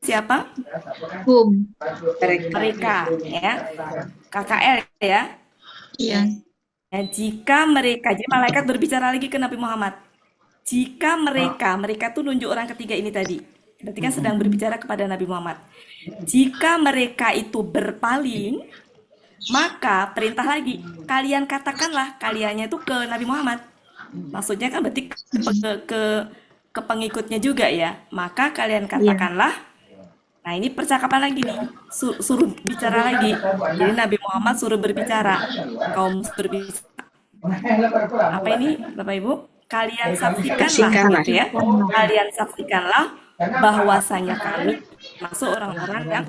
siapa? Mereka ya. KKL ya. Iya. Nah, jika mereka, jadi malaikat berbicara lagi ke Nabi Muhammad. Jika mereka tuh nunjuk orang ketiga ini tadi. Berarti kan sedang berbicara kepada Nabi Muhammad. Jika mereka itu berpaling, maka perintah lagi, kalian katakanlah, kaliannya itu ke Nabi Muhammad. Maksudnya kan berarti ke pengikutnya juga ya. Maka kalian katakanlah. Nah, ini percakapan lagi nih, suruh bicara lagi. Jadi Nabi Muhammad suruh berbicara, kaum berbicara. Apa ini, Bapak Ibu? Kalian saksikanlah, gitu ya. Kalian saksikanlah bahwasanya kami masuk orang-orang yang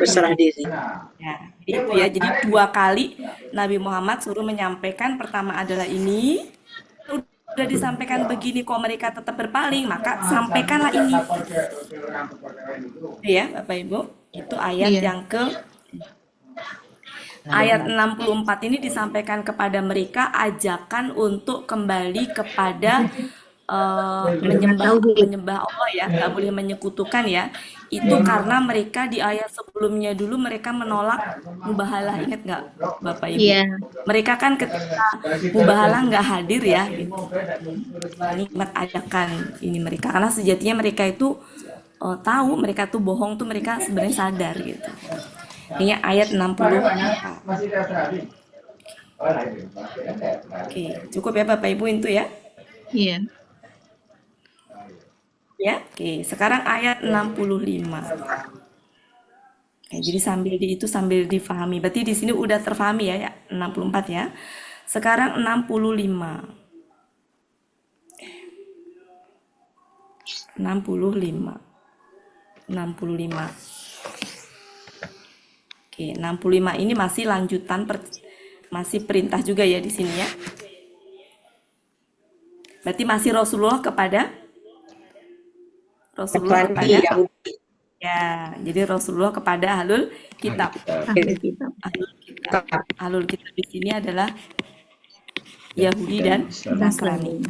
berserah diri. Ya, itu ya. Jadi 2 kali Nabi Muhammad suruh menyampaikan. Pertama adalah ini. Udah disampaikan begini kok mereka tetap berpaling, maka sampaikanlah ini. Ya, Bapak Ibu, itu ayat yang ayat 64 ini disampaikan kepada mereka ajakan untuk kembali kepada menyembah Allah ya, nggak boleh menyekutukan ya. Itu karena mereka di ayat sebelumnya dulu mereka menolak mubahalah, ingat nggak Bapak Ibu? Iya. Mereka kan ketika mubahalah nggak hadir ya, gitu. Nikmat ajakan ini mereka, karena sejatinya mereka itu tahu mereka tuh bohong tuh, mereka sebenarnya sadar gitu. Ini ayat 60. Oke, cukup ya Bapak Ibu itu ya? Iya. Ya, oke. Sekarang ayat 65. Oke, jadi sambil difahami. Berarti di sini udah terfahami ya, 64 ya. Sekarang 65. 65. Oke, 65 ini masih lanjutan masih perintah juga ya di sini ya. Berarti masih Rasulullah kepada ya, jadi Rasulullah kepada ahlul kitab. Ahlul kitab di sini adalah Yahudi dan Nasrani.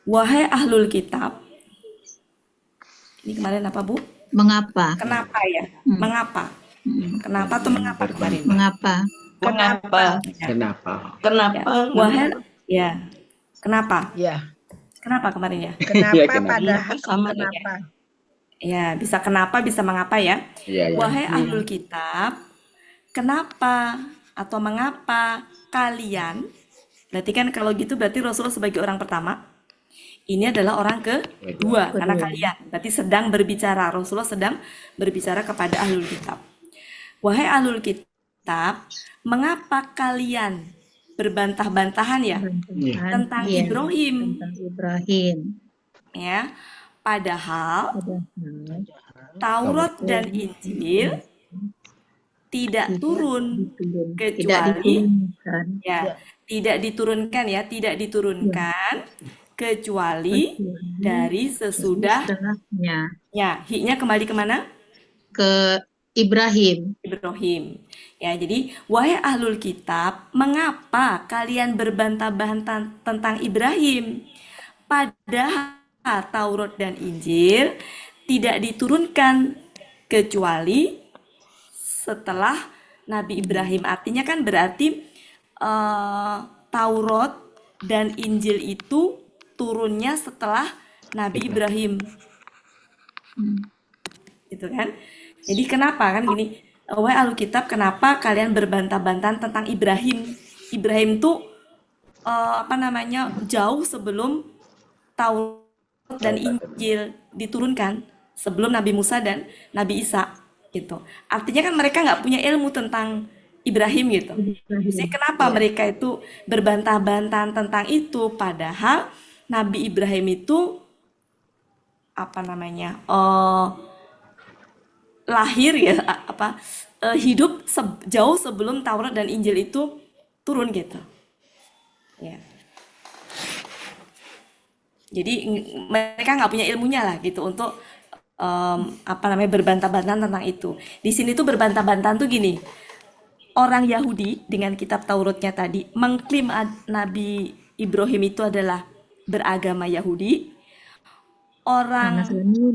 Wahai ahlul kitab. Ini kemarin apa, Bu? Mengapa? Kenapa ya? Mengapa? Kenapa atau mengapa kemarin? Mengapa? Kenapa? Kenapa? Kenapa? Wahai ya. Kenapa? Ya. Kenapa kemarin ya? Kenapa padahal sama kenapa? Ya, bisa kenapa, bisa mengapa ya. Wahai ahlul kitab, kenapa atau mengapa kalian, berarti kan kalau gitu berarti Rasulullah sebagai orang pertama, ini adalah orang kedua, karena kalian berarti sedang berbicara, Rasulullah sedang berbicara kepada ahlul kitab. Wahai ahlul kitab, mengapa kalian berbantah-bantahan ya tentang Ibrahim? Tentang Ibrahim. Ya, padahal Taurat dan Injil tidak turun kecuali tidak diturunkan kecuali dari sesudahnya. Ya, hi-nya kembali kemana? Ke Ibrahim. Ya, jadi wahai ahlul kitab, mengapa kalian berbantah-bantah tentang Ibrahim? Padahal Taurat dan Injil tidak diturunkan kecuali setelah Nabi Ibrahim. Artinya kan berarti Taurat dan Injil itu turunnya setelah Nabi Ibrahim. Gitu kan? Jadi kenapa kan gini, wahai ahlul kitab, kenapa kalian berbantah-bantahan tentang Ibrahim? Ibrahim tuh jauh sebelum Taurat dan Injil diturunkan, sebelum Nabi Musa dan Nabi Isa gitu. Artinya kan mereka nggak punya ilmu tentang Ibrahim gitu. Jadi kenapa mereka itu berbantah-bantahan tentang itu, padahal Nabi Ibrahim itu lahir ya hidup jauh sebelum Taurat dan Injil itu turun gitu. Ya. Jadi mereka nggak punya ilmunya lah gitu untuk berbantah-bantahan tentang itu. Di sini tuh berbantah-bantahan tuh gini. Orang Yahudi dengan kitab Tauratnya tadi mengklaim Nabi Ibrahim itu adalah beragama Yahudi. Orang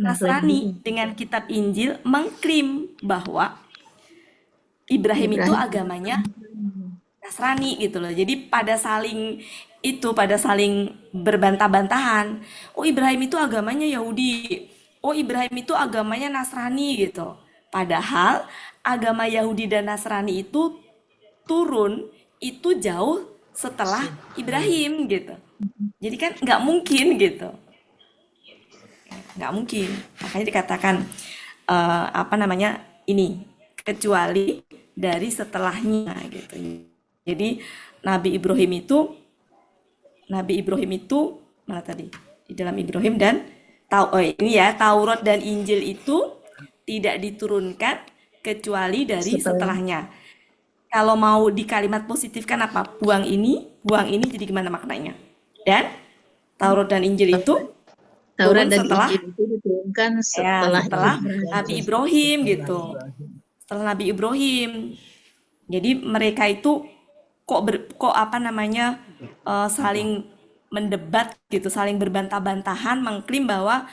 Nasrani dengan kitab Injil mengklaim bahwa Ibrahim itu agamanya Nasrani gitu loh. Jadi pada saling berbantah-bantahan. Oh, Ibrahim itu agamanya Yahudi. Oh, Ibrahim itu agamanya Nasrani gitu. Padahal agama Yahudi dan Nasrani itu turun itu jauh setelah Ibrahim gitu. Jadi kan nggak mungkin gitu. Nggak mungkin. Makanya dikatakan ini kecuali dari setelahnya gitu. Jadi Nabi Ibrahim itu mana tadi? Di dalam Ibrahim dan Taurat dan Injil itu tidak diturunkan kecuali dari setelahnya. Kalau mau di kalimat positifkan apa? Buang ini jadi gimana maknanya? Dan Taurat dan Injil itu Taurat dan Injil itu diturunkan setelah Nabi Ibrahim gitu. Setelah Nabi Ibrahim. Jadi mereka itu saling mendebat gitu, saling berbantah-bantahan mengklaim bahwa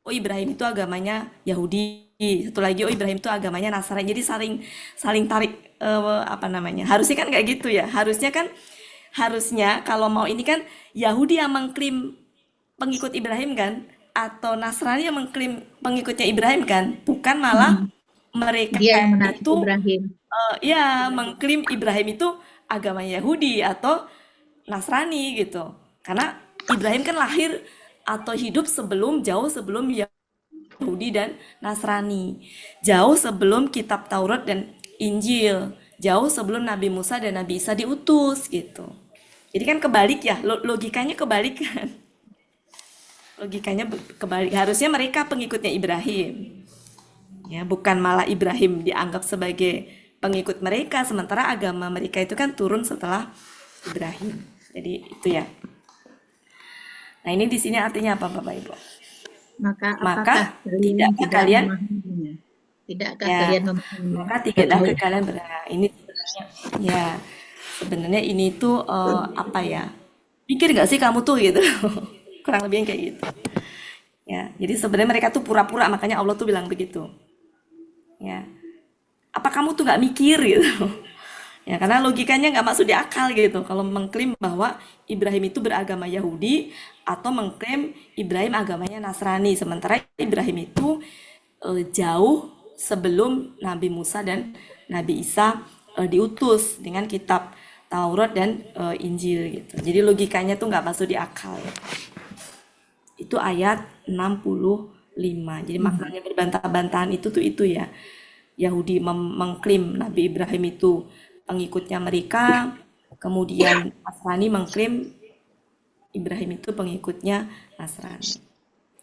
Ibrahim itu agamanya Yahudi, satu lagi Ibrahim itu agamanya Nasrani. Jadi saling tarik harusnya kan kayak gitu ya. Harusnya kalau mau ini kan Yahudi yang mengklaim pengikut Ibrahim kan, atau Nasrani yang mengklaim pengikutnya Ibrahim kan, bukan malah mereka itu mengklaim Ibrahim itu agama Yahudi atau Nasrani gitu. Karena Ibrahim kan lahir atau hidup jauh sebelum Yahudi dan Nasrani. Jauh sebelum kitab Taurat dan Injil. Jauh sebelum Nabi Musa dan Nabi Isa diutus gitu. Jadi kan kebalik ya, logikanya kebalik kan. Logikanya kebalik. Harusnya mereka pengikutnya Ibrahim. Ya, bukan malah Ibrahim dianggap sebagai pengikut mereka, sementara agama mereka itu kan turun setelah Ibrahim. Jadi itu ya. Nah, ini di sini artinya apa, Bapak Ibu? Maka tidakkah kalian memahaminya? Tidakkah ya, kalian memahaminya? maka tidakkah kalian ini sebenarnya ya, sebenarnya ini tuh apa ya? Pikir nggak sih kamu tuh gitu. Kurang lebih yang kayak gitu. Ya, jadi sebenarnya mereka tuh pura-pura, makanya Allah tuh bilang begitu. Ya, apa kamu tuh nggak mikir gitu? Ya, karena logikanya nggak masuk di akal gitu. Kalau mengklaim bahwa Ibrahim itu beragama Yahudi atau mengklaim Ibrahim agamanya Nasrani, sementara Ibrahim itu jauh sebelum Nabi Musa dan Nabi Isa diutus dengan kitab Taurat dan Injil gitu. Jadi logikanya tuh nggak masuk di akal. Ya. Itu ayat 65. Jadi maknanya berbantah-bantahan itu ya. Yahudi mengklaim Nabi Ibrahim itu pengikutnya mereka, kemudian Nasrani mengklaim Ibrahim itu pengikutnya Nasrani.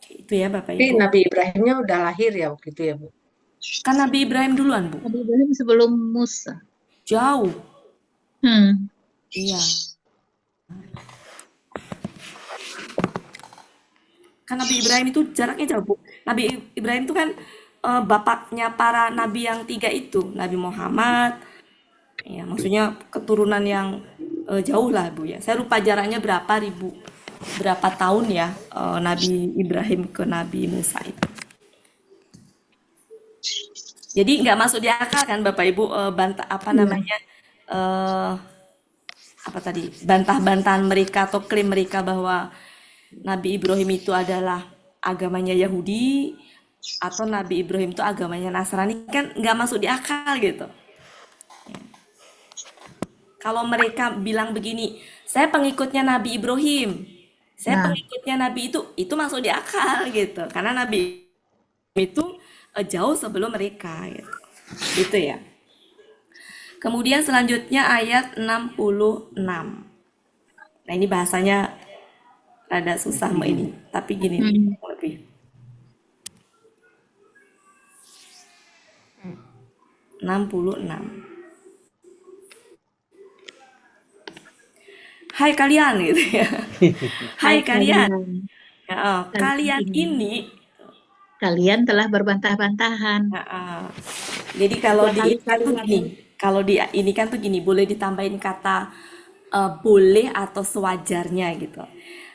Itu ya Bapak Ibu. Tapi Nabi Ibrahimnya udah lahir ya waktu itu ya, Bu? Kan Nabi Ibrahim duluan, Bu. Nabi Ibrahim sebelum Musa. Jauh. Iya. Kan Nabi Ibrahim itu jaraknya jauh, Bu. Nabi Ibrahim itu kan bapaknya para nabi yang 3 itu, Nabi Muhammad, ya maksudnya keturunan yang jauh lah Bu ya. Saya lupa jaraknya berapa tahun ya Nabi Ibrahim ke Nabi Musa itu. Jadi nggak masuk di akal kan Bapak Ibu bantah-bantahan mereka atau klaim mereka bahwa Nabi Ibrahim itu adalah agamanya Yahudi atau Nabi Ibrahim itu agamanya Nasrani, kan nggak masuk di akal gitu. Kalau mereka bilang begini, saya pengikutnya Nabi Ibrahim, saya pengikutnya Nabi itu masuk di akal gitu, karena Nabi itu jauh sebelum mereka gitu. Gitu ya. Kemudian selanjutnya ayat 66. Nah ini bahasanya rada susah ini, tapi gini lebih. 66. Hai kalian gitu ya. Hai kalian. Ya, kalian ini kalian telah berbantah-bantahan. Jadi kalau di ini kan tuh gini, boleh ditambahin kata boleh atau sewajarnya gitu.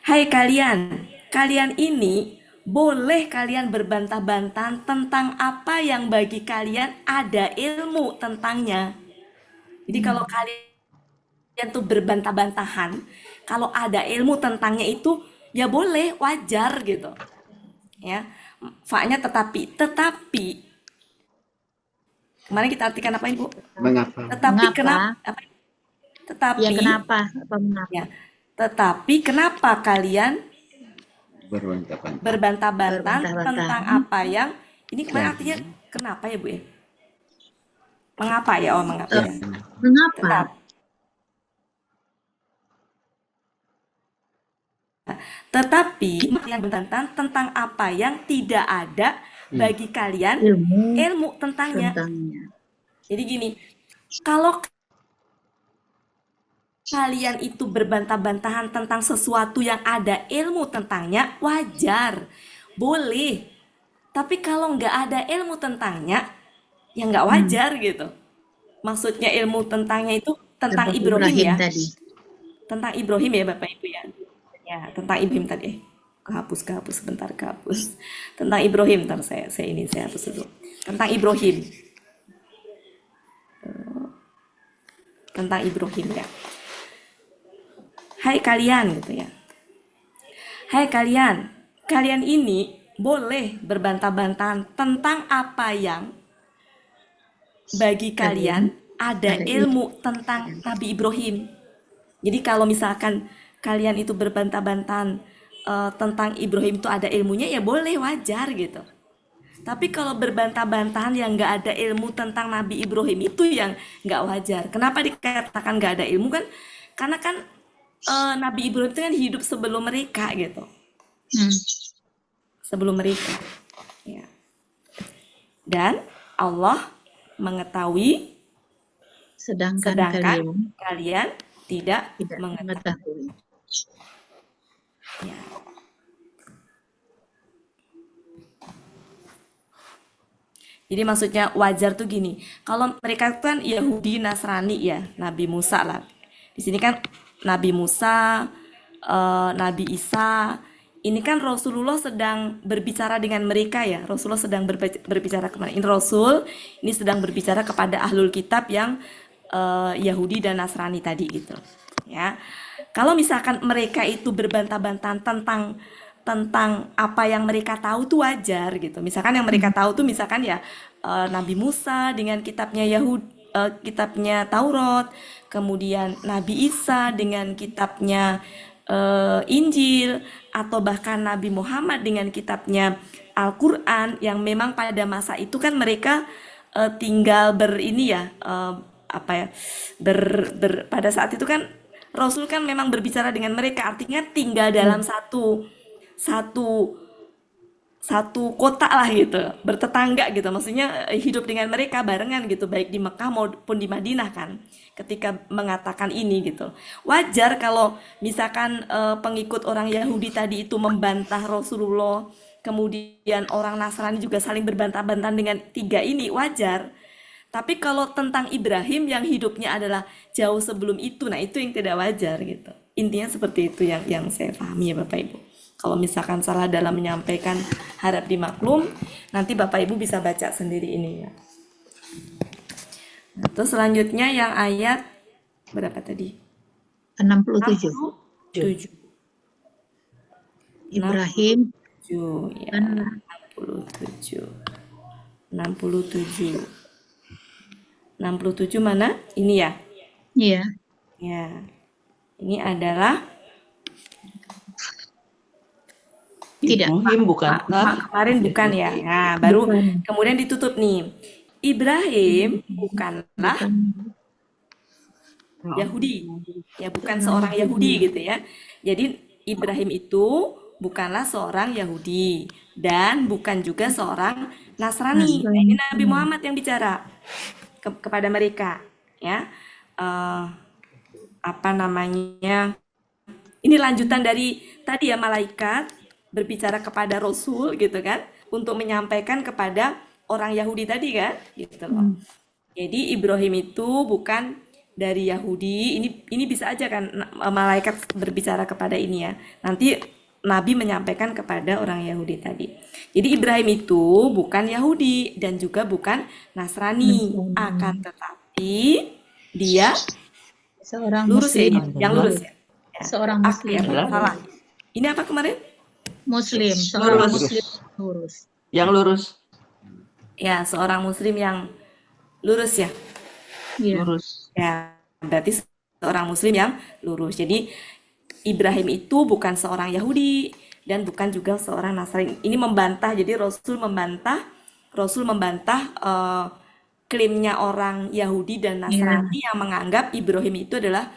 Hai kalian, kalian ini boleh kalian berbantah-bantahan tentang apa yang bagi kalian ada ilmu tentangnya. Jadi kalau kalian tuh berbantah-bantahan, kalau ada ilmu tentangnya itu ya boleh, wajar gitu. Ya, fa-nya tetapi kemarin kita artikan apa Ibu? Mengapa? Tetapi kenapa? Tetapi ya kenapa? Apa mengapa? Ya, tetapi kenapa kalian berbantah-bantahan tentang apa yang ini kemarin artinya kenapa ya Bu ya? Mengapa ya? Oh mengapa ya? Mengapa? Tetapi yang berbantah tentang apa yang tidak ada bagi kalian ilmu tentangnya. Jadi gini, kalau kalian itu berbantah-bantahan tentang sesuatu yang ada ilmu tentangnya, wajar, boleh. Tapi kalau nggak ada ilmu tentangnya, ya nggak wajar gitu. Maksudnya ilmu tentangnya itu tentang Ibrahim ya. Tadi. Tentang Ibrahim ya Bapak Ibu ya. Ya, tentang Ibrahim tadi. Kehapus sebentar kehapus. Tentang Ibrahim, ntar saya hapus dulu. Tentang Ibrahim. Tentang Ibrahim ya. Hai kalian gitu ya. Hai kalian ini boleh berbantah-bantahan tentang apa yang bagi kalian ada ilmu tentang Nabi Ibrahim. Jadi kalau misalkan kalian itu berbantah-bantahan tentang Ibrahim itu ada ilmunya, ya boleh, wajar gitu. Tapi kalau berbantah-bantahan yang nggak ada ilmu tentang Nabi Ibrahim itu yang nggak wajar. Kenapa dikatakan nggak ada ilmu kan? Karena kan Nabi Ibrahim itu kan hidup sebelum mereka gitu. Sebelum mereka. Ya. dan Allah mengetahui sedangkan kalian tidak mengetahui. Ya. Jadi maksudnya wajar tuh gini, kalau mereka kan Yahudi Nasrani ya, Nabi Musa lah. Di sini kan Nabi Musa, Nabi Isa, ini kan Rasulullah sedang berbicara dengan mereka ya. Rasulullah sedang berbicara kemana? Ini Rasul, ini sedang berbicara kepada ahlul kitab yang Yahudi dan Nasrani tadi gitu. Ya, kalau misalkan mereka itu berbantah-bantahan tentang apa yang mereka tahu tuh wajar gitu. Misalkan yang mereka tahu tuh misalkan ya Nabi Musa dengan kitabnya kitabnya Taurat, kemudian Nabi Isa dengan kitabnya Injil, atau bahkan Nabi Muhammad dengan kitabnya Al-Quran, yang memang pada masa itu kan mereka tinggal pada saat itu kan Rasul kan memang berbicara dengan mereka, artinya tinggal dalam satu kota lah gitu, bertetangga gitu, maksudnya hidup dengan mereka barengan gitu, baik di Mekah maupun di Madinah kan, ketika mengatakan ini gitu. Wajar kalau misalkan pengikut orang Yahudi tadi itu membantah Rasulullah, kemudian orang Nasrani juga saling berbantah-bantahan dengan tiga ini, wajar. Tapi kalau tentang Ibrahim yang hidupnya adalah jauh sebelum itu, nah itu yang tidak wajar gitu. Intinya seperti itu yang saya pahami ya Bapak Ibu. Kalau misalkan salah dalam menyampaikan harap dimaklum, nanti Bapak Ibu bisa baca sendiri ini ya. Nah, terus selanjutnya yang ayat berapa tadi? 67. 67. Ibrahim 67 ya. 67 mana? Ini ya? Iya. Ya. Ini adalah tidak. Ibrahim bukan. Kemarin bukan ya. Nah, baru kemudian ditutup nih. Ibrahim bukanlah Yahudi. Ya, bukan seorang Yahudi gitu ya. Jadi Ibrahim itu bukanlah seorang Yahudi dan bukan juga seorang Nasrani. Nah, ini Nabi Muhammad yang bicara kepada mereka ya. Ini lanjutan dari tadi ya, malaikat berbicara kepada Rasul gitu kan, untuk menyampaikan kepada orang Yahudi tadi kan gitu loh. Jadi Ibrahim itu bukan dari Yahudi, ini bisa aja kan malaikat berbicara kepada ini ya. Nanti Nabi menyampaikan kepada orang Yahudi tadi. Jadi Ibrahim itu bukan Yahudi dan juga bukan Nasrani, akan tetapi dia seorang lurus muslim. Yang lurus ya. Seorang muslim. Salah. Ini apa kemarin? Muslim, seorang muslim lurus. Yang lurus. Ya, seorang muslim yang lurus ya. Iya. Lurus. Ya, berarti seorang muslim yang lurus. Jadi Ibrahim itu bukan seorang Yahudi dan bukan juga seorang Nasrani. Ini membantah, jadi Rasul membantah klaimnya orang Yahudi dan Nasrani yang menganggap Ibrahim itu adalah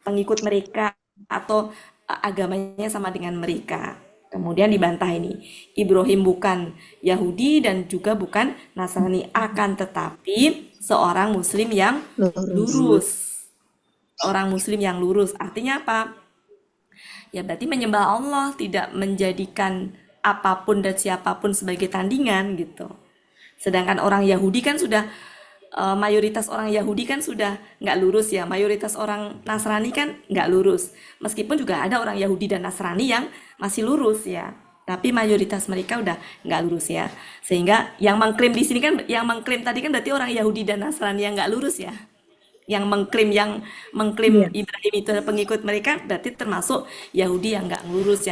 pengikut mereka atau agamanya sama dengan mereka. Kemudian dibantah ini, Ibrahim bukan Yahudi dan juga bukan Nasrani, akan tetapi seorang muslim yang lurus. Orang muslim yang lurus artinya apa? Ya berarti menyembah Allah, tidak menjadikan apapun dan siapapun sebagai tandingan gitu. Sedangkan orang Yahudi kan sudah mayoritas orang Yahudi kan sudah nggak lurus ya, mayoritas orang Nasrani kan nggak lurus. Meskipun juga ada orang Yahudi dan Nasrani yang masih lurus ya, tapi mayoritas mereka udah nggak lurus ya. Sehingga yang mengklaim di sini kan, yang mengklaim tadi kan berarti orang Yahudi dan Nasrani yang nggak lurus ya. Yang mengklaim Ibrahim itu pengikut mereka berarti termasuk Yahudi yang nggak lurus,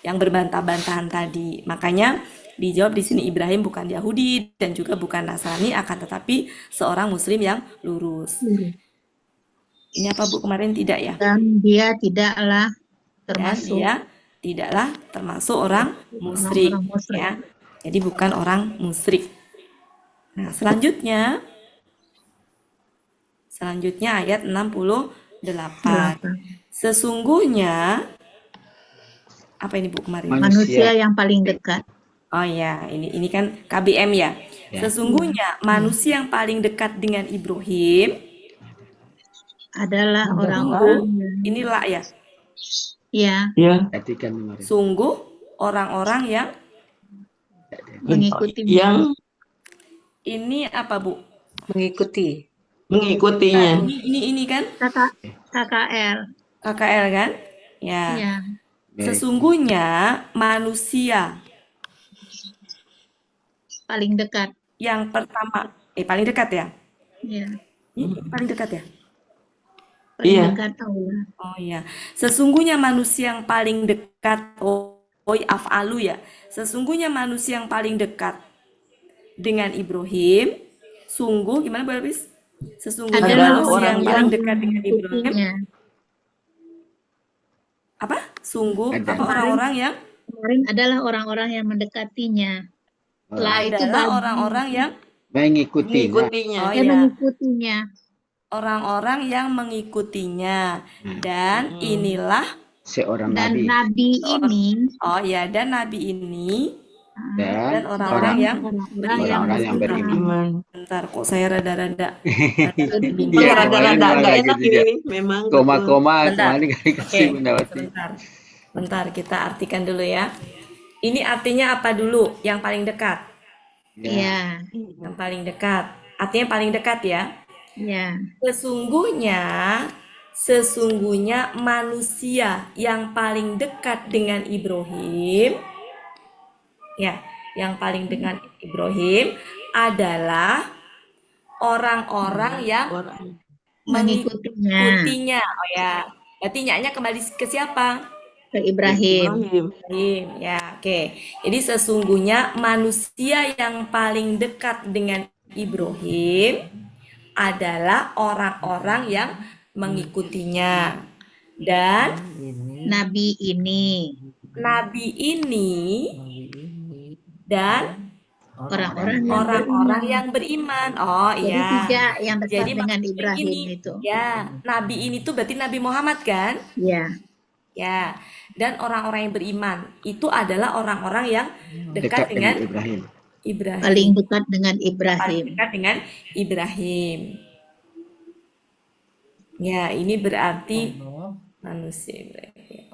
yang berbantah-bantahan tadi. Makanya dijawab di sini Ibrahim bukan Yahudi dan juga bukan Nasrani, akan tetapi seorang muslim yang lurus. Ini apa Bu kemarin tidak ya? Dan dia tidaklah termasuk orang musyrik ya. Jadi bukan orang musyrik. Nah, selanjutnya ayat 68. Sesungguhnya apa ini Bu kemarin? Manusia yang paling dekat. Oh ya, ini kan KBM ya. Sesungguhnya manusia yang paling dekat dengan Ibrahim adalah orang-orang inilah ya. Ya. Sungguh orang-orang yang mengikuti. Yang ini apa, Bu? Mengikutinya. Nah, ini kan? KKL. KKL kan? Ya. Sesungguhnya manusia paling dekat. Yang pertama, paling dekat ya? Iya. Paling dekat ya? Paling dekat Allah. Oh iya. Sesungguhnya manusia yang paling dekat, af'alu ya. Sesungguhnya manusia yang paling dekat dengan Ibrahim, sungguh gimana Bu Elvis? Sesungguhnya manusia yang paling dekat dengan Ibrahim. Apa? Sungguh apa orang-orang yang kemarin adalah orang-orang yang mendekatinya. Setelah itu adalah orang-orang yang mengikutinya. Oh ya. Mengikutinya. Orang-orang yang mengikutinya. Dan inilah seorang dan nabi ini. Oh ya, dan nabi ini dan orang-orang yang beriman. Bentar, kok saya rada-rada rada-rada nggak enak ini memang. Koma-koma kemarin dikasih Bundawati. Bentar, kita artikan dulu ya. Ini artinya apa dulu? Yang paling dekat. Iya. Yang paling dekat. Artinya paling dekat ya. Iya. Sesungguhnya manusia yang paling dekat dengan Ibrahim, ya, yang paling dengan Ibrahim adalah orang-orang yang mengikutinya. Oh ya, berarti nyanya kembali ke siapa? Ke Ibrahim. Ya, oke. Jadi sesungguhnya manusia yang paling dekat dengan Ibrahim adalah orang-orang yang mengikutinya. Dan nabi ini dan orang-orang yang beriman. Oh iya. Tiga yang dekat dengan Ibrahim itu. Ya, nabi ini tuh berarti Nabi Muhammad kan? Iya. Ya, dan orang-orang yang beriman itu adalah orang-orang yang dekat dengan Ibrahim. Paling dekat dengan Ibrahim. Paling dekat dengan Ibrahim. Ya, ini berarti manusia Ibrahim.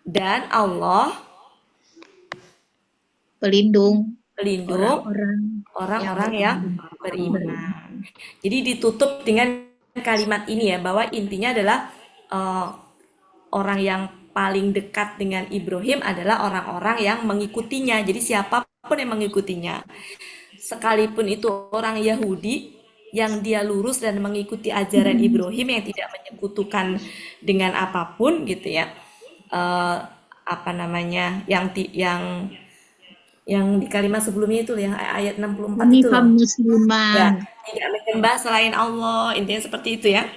Dan Allah pelindung orang-orang yang beriman. Jadi ditutup dengan kalimat ini ya, bahwa intinya adalah orang yang paling dekat dengan Ibrahim adalah orang-orang yang mengikutinya. Jadi siapapun yang mengikutinya, sekalipun itu orang Yahudi yang dia lurus dan mengikuti ajaran Ibrahim yang tidak menyekutukan dengan apapun gitu ya, yang di kalimat sebelumnya itu yang ayat 64 itu loh. Ya, tidak menyembah selain Allah, intinya seperti itu ya.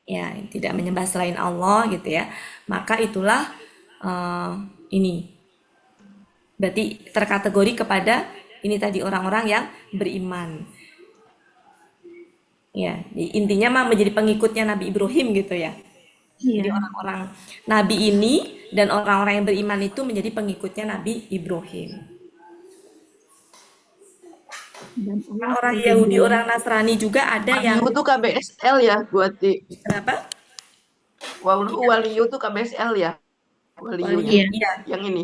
Ya, tidak menyembah selain Allah gitu ya. Maka itulah ini berarti terkategori kepada ini tadi orang-orang yang beriman. Ya, intinya mah menjadi pengikutnya Nabi Ibrahim gitu ya. Jadi orang-orang Nabi ini dan orang-orang yang beriman itu menjadi pengikutnya Nabi Ibrahim. Dan orang Yahudi, orang Nasrani juga ada yang itu KBSL ya buat di. Kenapa? Waliyu itu KBSL ya. Waliyunya. Yang ini,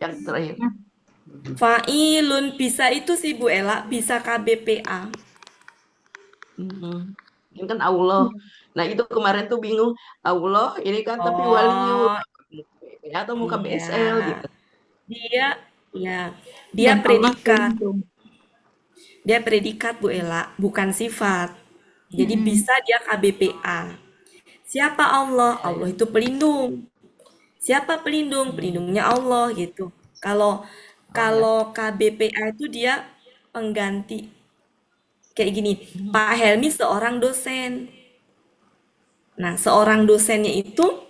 yang terakhir. Fa'ilun bisa itu sih Bu Ella, bisa KBPA. Ini kan Allah. Nah itu kemarin tuh bingung, Allah ini kan tapi waliyu atau mau KBSL gitu. Dia predikat. Dia predikat Bu Ella, bukan sifat. Jadi bisa dia KBPA. Siapa Allah? Allah itu pelindung. Siapa pelindung? Pelindungnya Allah gitu. Kalau KBPA itu dia pengganti. Kayak gini, Pak Helmi seorang dosen. Nah, seorang dosennya itu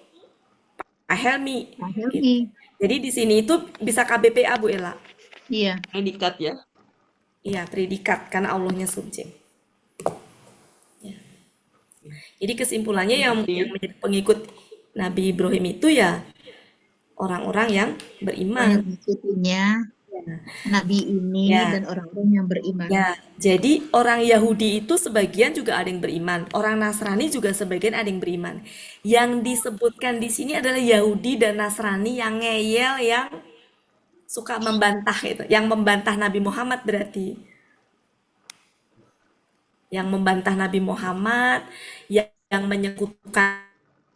Pak Helmi. Gitu. Jadi di sini itu bisa KBPA Bu Ella. Iya. Predikat ya. Iya, predikat karena Allahnya subjek. Ya. Jadi kesimpulannya yang menjadi pengikut Nabi Ibrahim itu ya orang-orang yang beriman. nabi ini Ya. dan orang-orang yang beriman. Ya, jadi orang Yahudi itu sebagian juga ada yang beriman, orang Nasrani juga sebagian ada yang beriman. Yang disebutkan di sini adalah Yahudi dan Nasrani yang ngeyel, yang suka membantah itu, yang membantah Nabi Muhammad berarti. Yang membantah Nabi Muhammad, yang menyekutukan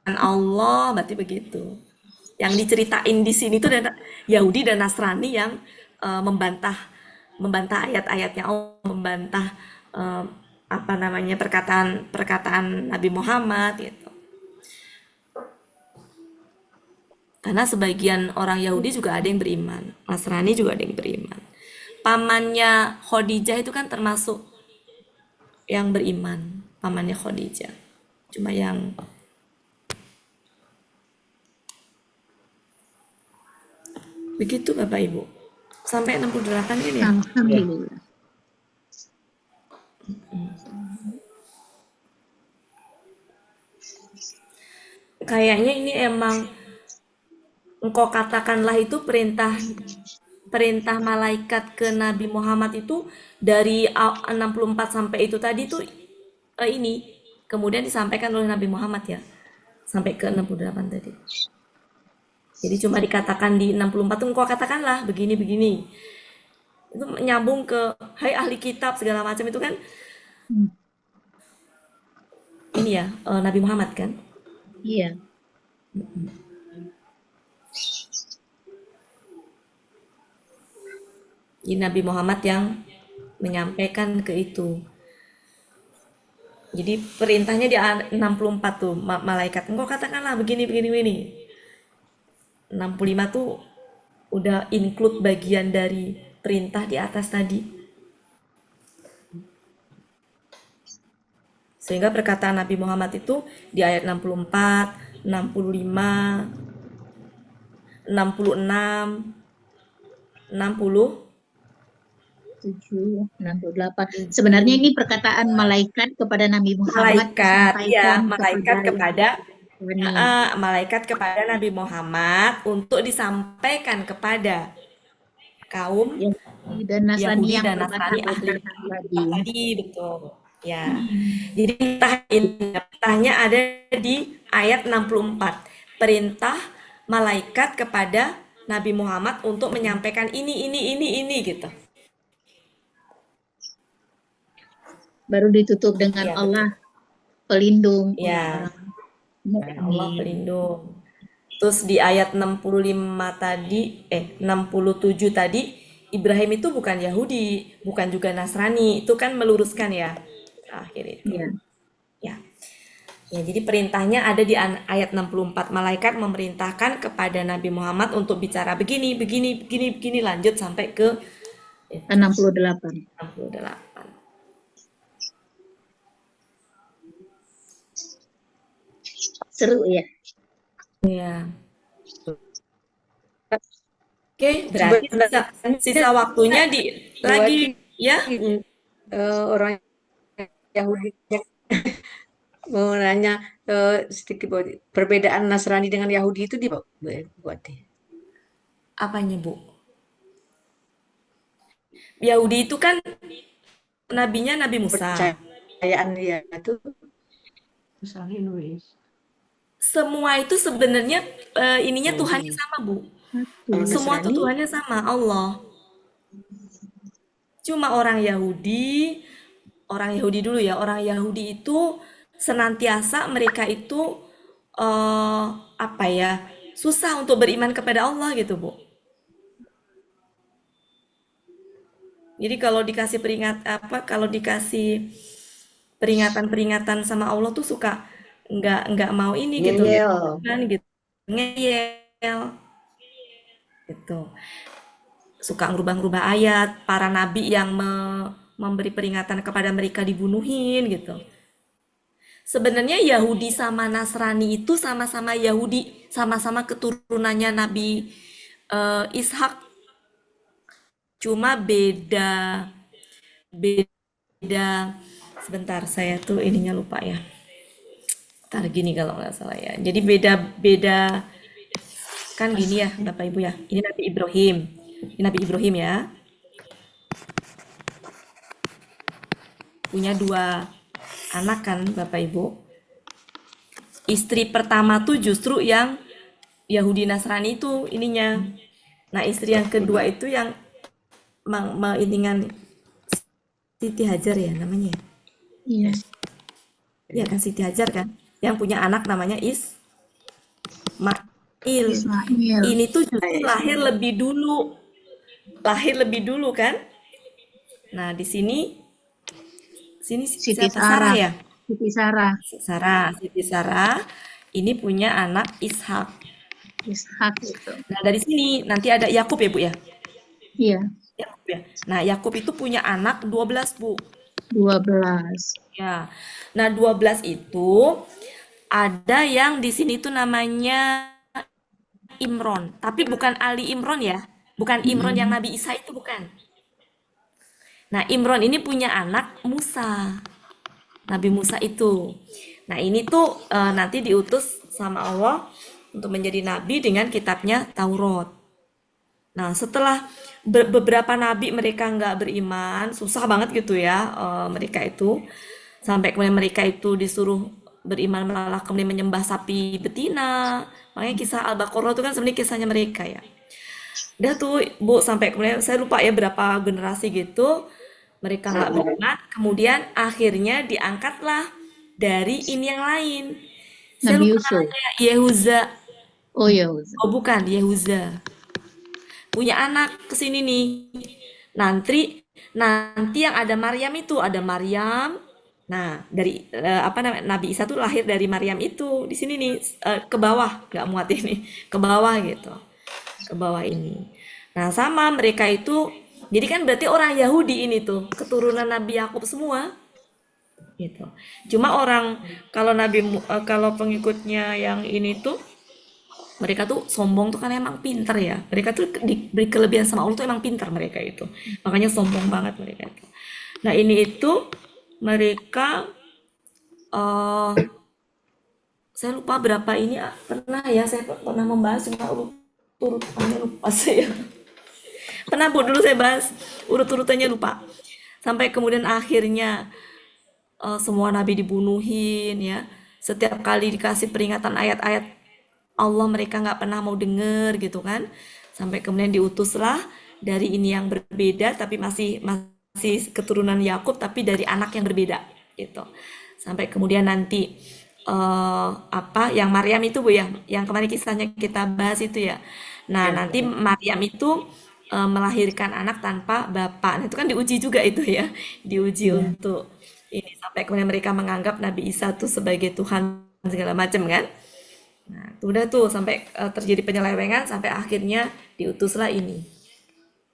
Allah, berarti begitu. Yang diceritain di sini itu adalah Yahudi dan Nasrani yang membantah ayat-ayatnya Allah, membantah perkataan Nabi Muhammad gitu. Karena sebagian orang Yahudi juga ada yang beriman, Nasrani juga ada yang beriman. Pamannya Khadijah itu kan termasuk yang beriman, pamannya Khadijah. Cuma yang begitu Bapak Ibu. Sampai 68 ini ya? Alhamdulillah. Kayaknya ini emang engkau katakanlah itu perintah malaikat ke Nabi Muhammad itu dari 64 sampai itu tadi tuh ini kemudian disampaikan oleh Nabi Muhammad ya sampai ke 68 tadi. Jadi cuma dikatakan di 64 tuh engkau katakanlah begini-begini. Itu nyambung ke hai ahli kitab segala macam itu kan. Ini ya Nabi Muhammad kan? Iya. Jadi Nabi Muhammad yang menyampaikan ke itu. Jadi perintahnya di 64 tuh malaikat. Engkau katakanlah begini. 65 tuh udah include bagian dari perintah di atas tadi. Sehingga perkataan Nabi Muhammad itu di ayat 64, 65, 66, 60, 68. Sebenarnya ini perkataan malaikat kepada Nabi Muhammad. Malaikat kepada Nabi Muhammad untuk disampaikan kepada kaum Yahudi dan Nasrani ahli tadi, betul. Ya. Jadi perintahnya ada di ayat 64. Perintah malaikat kepada Nabi Muhammad untuk menyampaikan ini gitu. Baru ditutup dengan Ya, Allah pelindung. Ya. Allah pelindung. Terus di ayat 65 tadi, 67 tadi, Ibrahim itu bukan Yahudi, bukan juga Nasrani. Itu kan meluruskan ya, terakhir itu. Ya. Ya, jadi perintahnya ada di ayat 64. Malaikat memerintahkan kepada Nabi Muhammad untuk bicara begini, lanjut sampai ke 68. Seru ya. Ya. Oke, berarti sisa waktunya lagi ya. Orang Yahudi mau nanya sedikit perbedaan Nasrani dengan Yahudi itu buat apanya, Bu? Yahudi itu kan nabinya Nabi Musa. Percayaan dia itu semua itu sebenarnya ininya Tuhannya sama, Bu. Semua tuh Tuhannya sama, Allah. Cuma orang Yahudi dulu ya, orang Yahudi itu senantiasa mereka itu susah untuk beriman kepada Allah gitu, Bu. Jadi kalau dikasih peringatan sama Allah tuh suka nggak mau ini gitu, ngeyel gitu, suka ngerubah-ngerubah ayat, para nabi yang memberi peringatan kepada mereka dibunuhin gitu. Sebenarnya Yahudi sama Nasrani itu sama-sama Yahudi, sama-sama keturunannya Nabi Ishak, cuma beda. Sebentar, saya tuh ininya lupa ya. Ntar gini kalau nggak salah ya. Jadi beda kan gini ya Bapak Ibu ya. Ini Nabi Ibrahim. Nabi Ibrahim ya. Punya 2 anak kan Bapak Ibu. Istri pertama tuh justru yang Yahudi Nasrani itu ininya. Nah, istri yang kedua itu yang dengan Siti Hajar ya namanya. Iya. Iya kan Siti Hajar kan, yang punya anak namanya Ismail. Ini tuh justru lahir lebih dulu kan. Nah, di sini Siti siapa? Sarah ya? Siti Sarah. Ini punya anak Ishak itu. Nah, dari sini nanti ada Yakub ya, Bu ya? Iya. Yakub ya. Nah, Yakub itu punya anak 12, Bu. 12. Ya. Nah, 12 itu ada yang di sini tuh namanya Imron, tapi bukan Ali Imron ya. Bukan Imron yang Nabi Isa itu bukan. Nah, Imron ini punya anak Musa. Nabi Musa itu. Nah, ini tuh nanti diutus sama Allah untuk menjadi nabi dengan kitabnya Taurat. Nah, setelah beberapa nabi mereka nggak beriman, susah banget gitu ya mereka itu. Sampai kemudian mereka itu disuruh beriman malah kemudian menyembah sapi betina. Makanya kisah Al-Baqarah itu kan sebenarnya kisahnya mereka ya. Udah tuh Bu, sampai kemudian saya lupa ya berapa generasi gitu. Mereka nggak beriman, kemudian akhirnya diangkatlah dari ini yang lain. Saya Nabi lupa namanya, Yehuza. Oh, Yehuza. Oh bukan, Yehuza. Punya anak kesini nih. Nanti yang ada Maryam itu, ada Maryam. Nah, dari Nabi Isa tuh lahir dari Maryam itu. Di sini nih ke bawah, nggak muat ini, ke bawah gitu. Ke bawah ini. Nah, sama mereka itu, jadi kan berarti orang Yahudi ini tuh, keturunan Nabi Yakub semua. Gitu. Cuma kalau pengikutnya yang ini tuh mereka tuh sombong tuh kan emang pinter ya. Mereka tuh diberi kelebihan sama Allah tuh emang pinter mereka itu. Makanya sombong banget mereka itu. Nah, ini itu mereka saya lupa berapa ini pernah ya, saya pernah membahas cuma urutannya lupa saya. Pernah Bu dulu saya bahas urut-urutannya lupa. Sampai kemudian akhirnya semua nabi dibunuhin ya. Setiap kali dikasih peringatan ayat-ayat Allah mereka nggak pernah mau denger gitu kan. Sampai kemudian diutuslah dari ini yang berbeda tapi masih keturunan Yakub tapi dari anak yang berbeda gitu. Sampai kemudian nanti yang Maryam itu Bu ya, yang kemarin kisahnya kita bahas itu ya. Nah, nanti Maryam itu melahirkan anak tanpa bapak. Nah, itu kan diuji juga itu ya. Diuji untuk ini sampai kemudian mereka menganggap Nabi Isa tuh sebagai Tuhan segala macam kan. Nah, udah tuh sampai terjadi penyelewengan sampai akhirnya diutuslah ini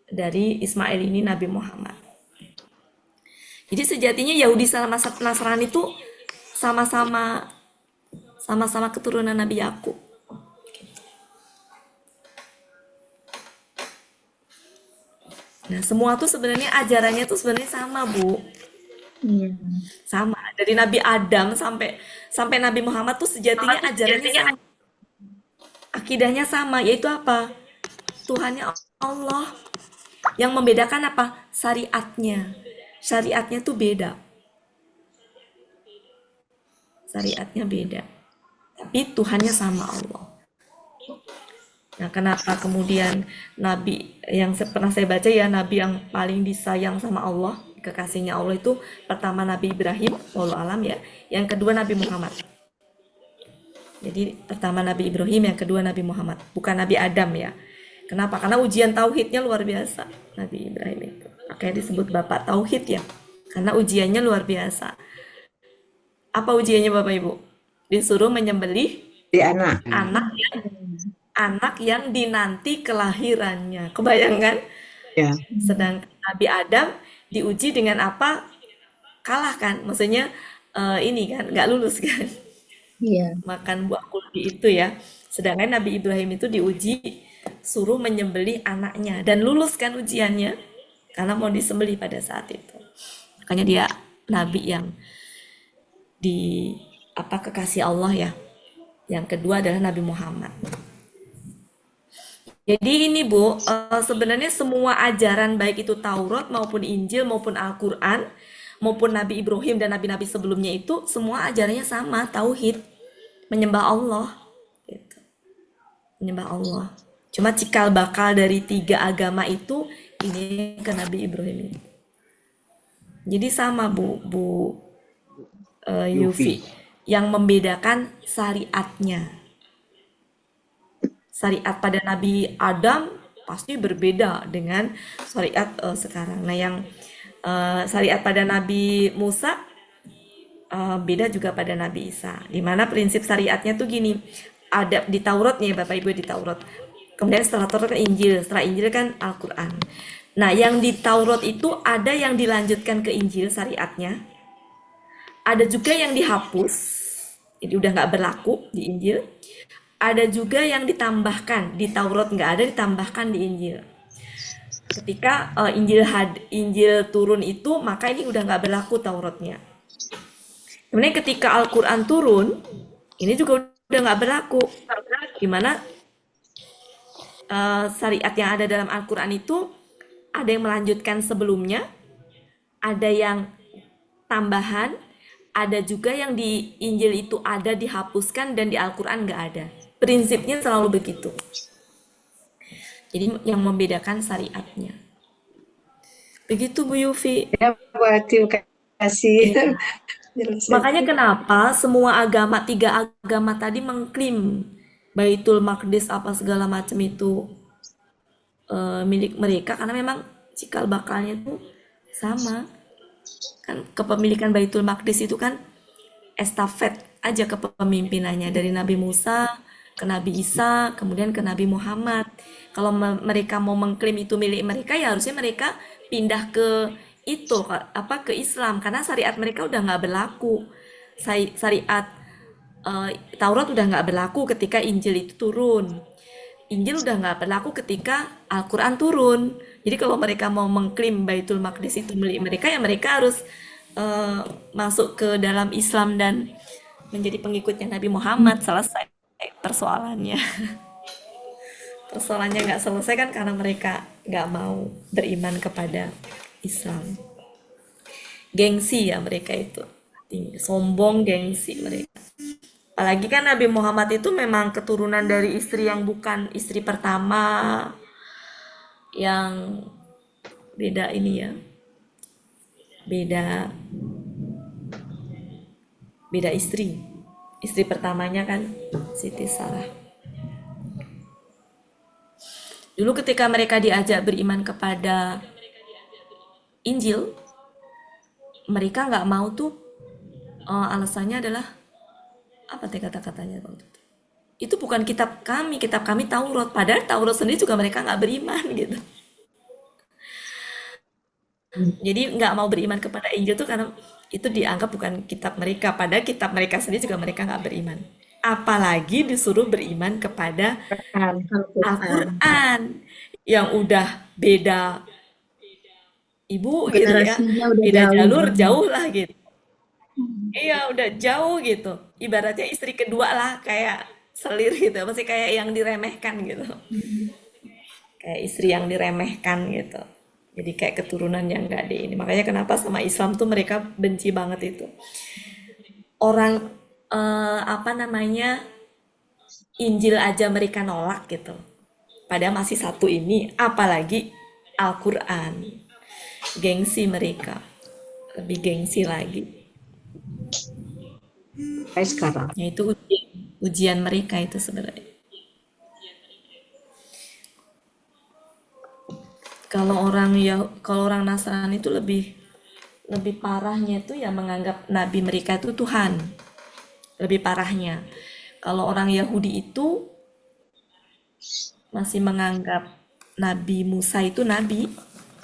dari Ismail ini Nabi Muhammad. Jadi sejatinya Yahudi sama Nasrani itu sama-sama keturunan Nabi Yakub. Nah, semua tuh sebenarnya ajarannya tuh sebenarnya sama, Bu. Iya. Sama dari Nabi Adam sampai Nabi Muhammad tuh sejatinya ajarannya sama. Akidahnya sama, yaitu apa? Tuhannya Allah. Yang membedakan apa? Syariatnya. Syariatnya tuh beda. Syariatnya beda. Tapi Tuhannya sama Allah. Nah, kenapa kemudian Nabi yang pernah saya baca ya, Nabi yang paling disayang sama Allah, kekasihnya Allah itu pertama Nabi Ibrahim, wallahu alam ya. Yang kedua Nabi Muhammad. Jadi pertama Nabi Ibrahim, yang kedua Nabi Muhammad, bukan Nabi Adam ya. Kenapa? Karena ujian tauhidnya luar biasa Nabi Ibrahim itu. Makanya disebut Bapak Tauhid ya. Karena ujiannya luar biasa. Apa ujiannya Bapak Ibu? Disuruh menyembelih anak yang dinanti kelahirannya. Kebayangkan? Ya. Sedangkan Nabi Adam diuji dengan apa? Kalah kan? Maksudnya ini kan nggak lulus kan? Iya. Makan buah kuldi itu ya. Sedangkan Nabi Ibrahim itu diuji suruh menyembelih anaknya dan lulus kan ujiannya karena mau disembelih pada saat itu. Makanya dia nabi yang kekasih Allah ya. Yang kedua adalah Nabi Muhammad. Jadi ini Bu, sebenarnya semua ajaran baik itu Taurat maupun Injil maupun Al-Quran maupun Nabi Ibrahim dan nabi-nabi sebelumnya itu semua ajarannya sama, tauhid, menyembah Allah, gitu. Menyembah Allah. Cuma cikal bakal dari 3 agama itu ini ke Nabi Ibrahim. Jadi sama Bu Yufi, yang membedakan syariatnya. Syariat pada Nabi Adam pasti berbeda dengan syariat sekarang. Nah, yang syariat pada Nabi Musa beda juga pada Nabi Isa. Di mana prinsip syariatnya tuh gini, ada di Taurat nih Bapak Ibu, di Taurat. Kemudian setelah Taurat kan Injil, setelah Injil kan Al-Quran. Nah, yang di Taurat itu ada yang dilanjutkan ke Injil syariatnya, ada juga yang dihapus, jadi udah nggak berlaku di Injil. Ada juga yang ditambahkan, di Taurat nggak ada, ditambahkan di Injil. Ketika Injil turun itu, maka ini udah nggak berlaku Tauratnya. Kemudian ketika Al-Quran turun, ini juga udah nggak berlaku. Gimana syariat yang ada dalam Al-Quran itu, ada yang melanjutkan sebelumnya, ada yang tambahan, ada juga yang di Injil itu ada dihapuskan dan di Al-Quran nggak ada. Prinsipnya selalu begitu. Jadi yang membedakan syariatnya. Begitu Bu Yufi. Ya, terima kasih. Makanya kenapa semua agama, 3 agama tadi mengklaim Baitul Maqdis apa segala macam itu milik mereka, karena memang cikal bakalnya itu sama. Kan kepemilikan Baitul Maqdis itu kan estafet aja kepemimpinannya dari Nabi Musa ke Nabi Isa, kemudian ke Nabi Muhammad. Kalau mereka mau mengklaim itu milik mereka, ya harusnya mereka pindah ke itu, ke Islam, karena syariat mereka udah nggak berlaku. Syariat Taurat udah nggak berlaku ketika Injil itu turun. Injil udah nggak berlaku ketika Al-Quran turun. Jadi kalau mereka mau mengklaim Baitul Maqdis itu milik mereka, ya mereka harus masuk ke dalam Islam dan menjadi pengikutnya Nabi Muhammad. Selesai persoalannya. Persoalannya nggak selesai kan karena mereka nggak mau beriman kepada Islam. Gengsi ya mereka itu. Sombong, gengsi mereka. Apalagi kan Nabi Muhammad itu memang keturunan dari istri yang bukan istri pertama, yang beda ini ya, beda istri. Istri pertamanya kan Siti Sarah. Dulu ketika mereka diajak beriman kepada Injil, mereka nggak mau tuh, alasannya adalah apa kata-katanya waktu itu? Itu bukan kitab kami Taurat. Padahal Taurat sendiri juga mereka nggak beriman gitu. Jadi nggak mau beriman kepada Injil tuh karena itu dianggap bukan kitab mereka. Padahal kitab mereka sendiri juga mereka nggak beriman. Apalagi disuruh beriman kepada Al-Quran yang udah beda ibu gitu ya, beda jalur, jauh lah gitu. Iya, udah jauh gitu. Ibaratnya istri kedua lah, kayak selir gitu. Masih kayak yang diremehkan gitu. Kayak istri yang diremehkan gitu. Jadi kayak keturunan yang gak di ini. Makanya kenapa sama Islam tuh mereka benci banget itu. Orang Injil aja mereka nolak gitu. Padahal masih satu ini, apalagi Al-Quran. Gengsi mereka. Lebih gengsi lagi. Sekarang. Ya itu ujian mereka itu sebenarnya. Kalau orang Nasrani itu lebih parahnya itu ya menganggap nabi mereka itu Tuhan. Lebih parahnya. Kalau orang Yahudi itu masih menganggap Nabi Musa itu nabi.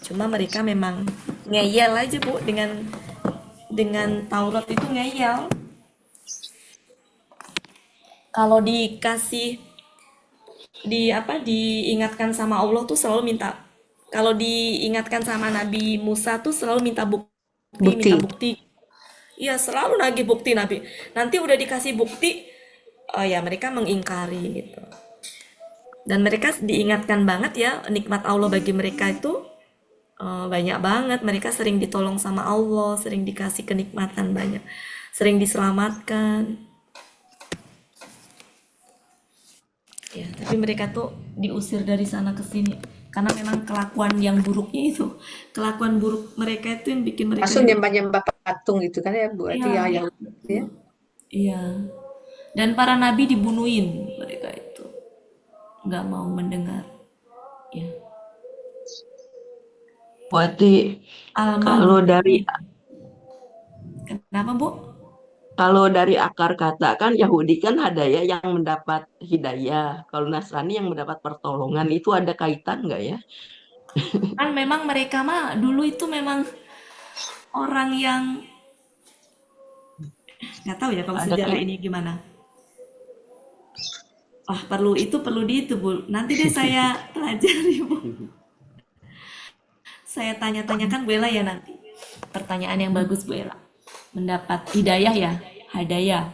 Cuma mereka memang ngeyel aja Bu dengan Taurat itu ngeyel. Kalau dikasih diingatkan sama Allah tuh selalu minta. Kalau diingatkan sama Nabi Musa tuh selalu minta bukti. Iya, selalu nagih bukti Nabi. Nanti udah dikasih bukti, ya mereka mengingkari gitu. Dan mereka diingatkan banget ya, nikmat Allah bagi mereka itu banyak banget. Mereka sering ditolong sama Allah, sering dikasih kenikmatan banyak, sering diselamatkan. Ya, tapi mereka tuh diusir dari sana ke sini karena memang kelakuan yang buruknya itu, kelakuan buruk mereka itu yang bikin mereka Langsung nyembah-nyembah patung gitu kan ya, Bu Ati ya, yang ya. Iya. Dan para nabi dibunuhin mereka itu. Nggak mau mendengar. Ya. Berarti kalau dari Kenapa, Bu? Kalau dari akar kata kan Yahudi kan ada ya yang mendapat hidayah. Kalau Nasrani yang mendapat pertolongan, itu ada kaitan nggak ya? Kan memang mereka mah dulu itu memang orang yang nggak tahu ya kalau sejarah ini gimana. Wah, perlu itu Bu. Nanti deh saya pelajari, Bu. Saya tanya-tanyakan Bu Ella ya nanti. Pertanyaan yang bagus, Bu Ella. Mendapat hidayah ya, hadayah,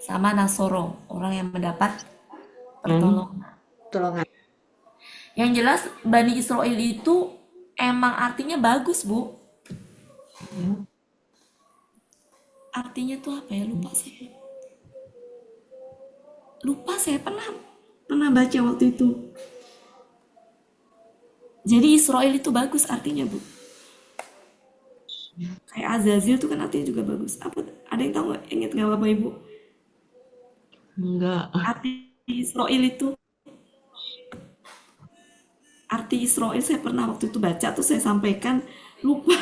sama Nasoro, orang yang mendapat pertolongan. Yang jelas Bani Israel itu emang artinya bagus, Bu. Artinya tuh apa ya? Lupa saya pernah baca waktu itu. Jadi Israel itu bagus artinya, Bu. Kayak Azazil itu kan artinya juga bagus. Apa? Ada yang tahu nggak? Ingat nggak Bapak Ibu? Enggak. Arti Israel saya pernah waktu itu baca tuh saya sampaikan, lupa.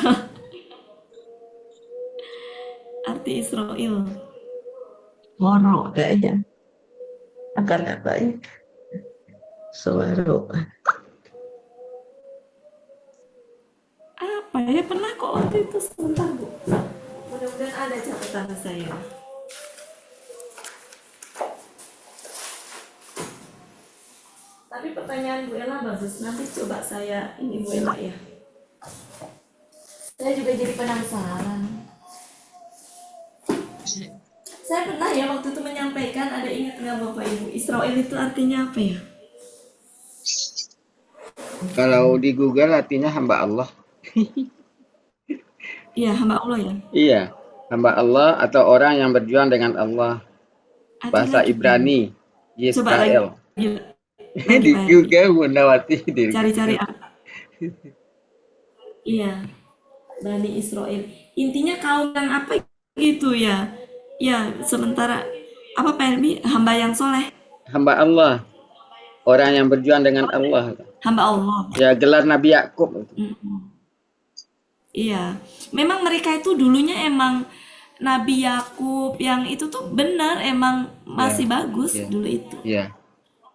Arti Israel. Waro kayaknya. Akar katanya. Suara. Apa ya, pernah kok waktu itu, sebentar Bu. Mudah-mudahan ada catatan saya. Tapi pertanyaan Bu Ella bagus, nanti coba saya ini Bu Ella ya. Saya juga jadi penasaran. Saya pernah ya waktu itu menyampaikan, ada ingat nggak Bapak Ibu, Israel itu artinya apa ya? Kalau di Google artinya hamba Allah. Iya, hamba Allah ya? Iya, hamba Allah atau orang yang berjuang dengan Allah. Bahasa Ibrani, Yisrael. Di Google Bunda Wati. Cari-cari Iya, Bani Israel. Intinya kaum yang apa gitu ya? Ya, sementara apa Pak Helmi? Hamba yang soleh. Hamba Allah. Orang yang berjuang dengan Allah. Hamba Allah. Ya, gelar Nabi Yakub. Iya, memang mereka itu dulunya emang Nabi Yakub yang itu tuh benar, emang masih bagus dulu itu. Iya,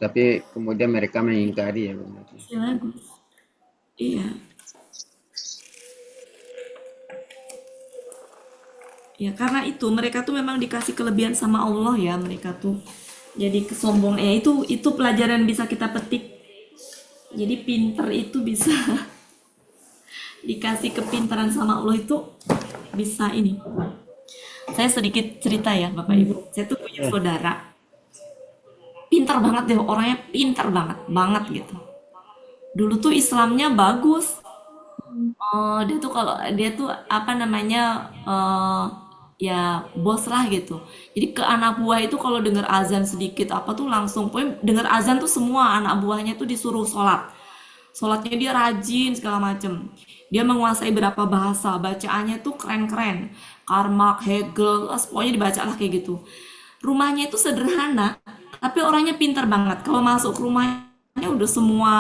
tapi kemudian mereka mengingkari ya. Masih bagus. Iya. Ya karena itu mereka tuh memang dikasih kelebihan sama Allah ya, mereka tuh. Jadi kesombongan itu pelajaran bisa kita petik. Jadi pinter itu bisa dikasih kepintaran sama Allah itu bisa ini. Saya sedikit cerita ya Bapak Ibu. Saya tuh punya saudara. Pintar banget deh, orangnya pintar banget gitu. Dulu tuh Islamnya bagus. Dia tuh apa namanya ya bos lah gitu. Jadi ke anak buah itu kalau dengar azan sedikit apa tuh langsung, pokoknya dengar azan tuh semua anak buahnya tuh disuruh sholat. Sholatnya dia rajin segala macem. Dia menguasai berapa bahasa, bacaannya tuh keren-keren. Karmak, Hegel, pokoknya dibaca lah kayak gitu. Rumahnya itu sederhana, tapi orangnya pintar banget. Kalau masuk ke rumahnya udah semua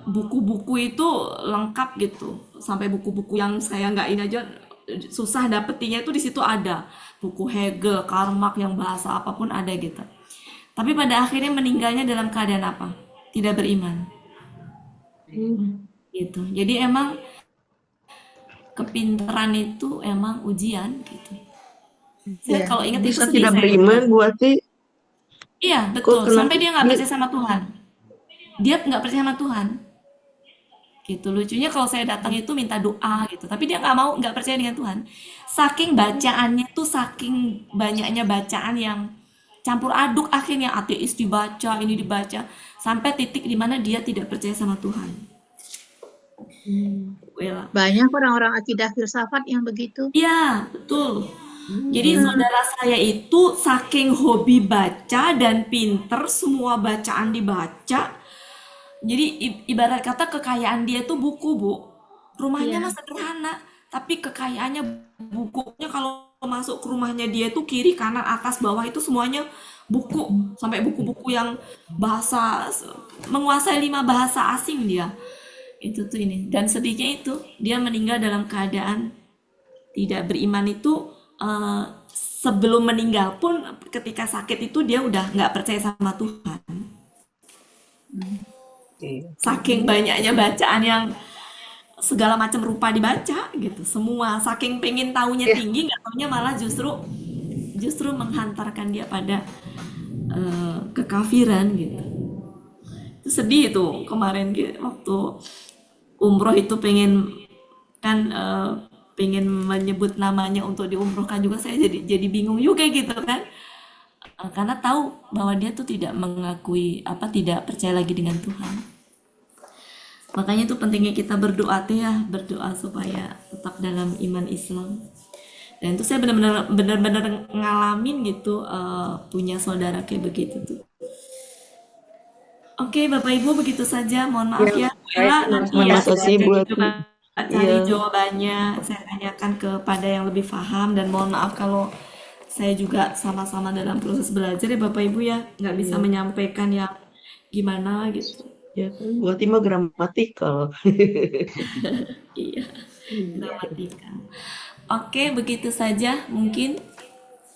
buku-buku itu lengkap gitu. Sampai buku-buku yang saya nggak ini aja susah dapetinnya itu di situ ada. Buku Hegel, Karmak yang bahasa apapun ada gitu. Tapi pada akhirnya meninggalnya dalam keadaan apa? Tidak beriman. Gitu. Jadi emang kepintaran itu emang ujian gitu. Saya kalau ingat bisa itu tidak beriman buat sih. Iya betul. Sampai dia nggak percaya sama Tuhan. Dia nggak percaya sama Tuhan. Gitu. Lucunya kalau saya datang itu minta doa gitu, tapi dia nggak percaya dengan Tuhan. Saking bacaannya tuh, saking banyaknya bacaan yang campur aduk, akhirnya ateis dibaca, ini dibaca, sampai titik di mana dia tidak percaya sama Tuhan. Banyak orang-orang akidah filsafat yang begitu. Iya, betul. Jadi saudara saya itu saking hobi baca dan pinter, semua bacaan dibaca. Jadi ibarat kata kekayaan dia tuh buku, Bu. Rumahnya mah sederhana, tapi kekayaannya bukunya, kalau masuk ke rumahnya dia tuh kiri, kanan, atas, bawah itu semuanya buku. Sampai buku-buku yang menguasai 5 bahasa asing dia. Itu tuh ini. Dan sedihnya itu, dia meninggal dalam keadaan tidak beriman itu. Sebelum meninggal pun, ketika sakit itu dia udah nggak percaya sama Tuhan. Saking banyaknya bacaan yang segala macam rupa dibaca gitu, semua saking pengen taunya tinggi, nggak taunya malah justru menghantarkan dia pada kekafiran gitu. Itu sedih tuh kemarin gitu, waktu umroh itu pengen menyebut namanya untuk diumrohkan juga, saya jadi bingung juga gitu kan, karena tahu bahwa dia tuh tidak mengakui tidak percaya lagi dengan Tuhan. Makanya itu pentingnya kita berdoa berdoa supaya tetap dalam iman Islam. Dan itu saya benar-benar ngalamin gitu, punya saudara kayak begitu tuh. Oke, Bapak Ibu, begitu saja, mohon maaf ya nanti ya cari jawabannya, saya tanyakan kepada yang lebih paham, dan mohon maaf kalau saya juga sama-sama dalam proses belajar ya Bapak Ibu ya, nggak bisa menyampaikan yang gimana gitu. Ya kan, buat Ima gramatikal. Iya, gramatikal. Oke, begitu saja mungkin.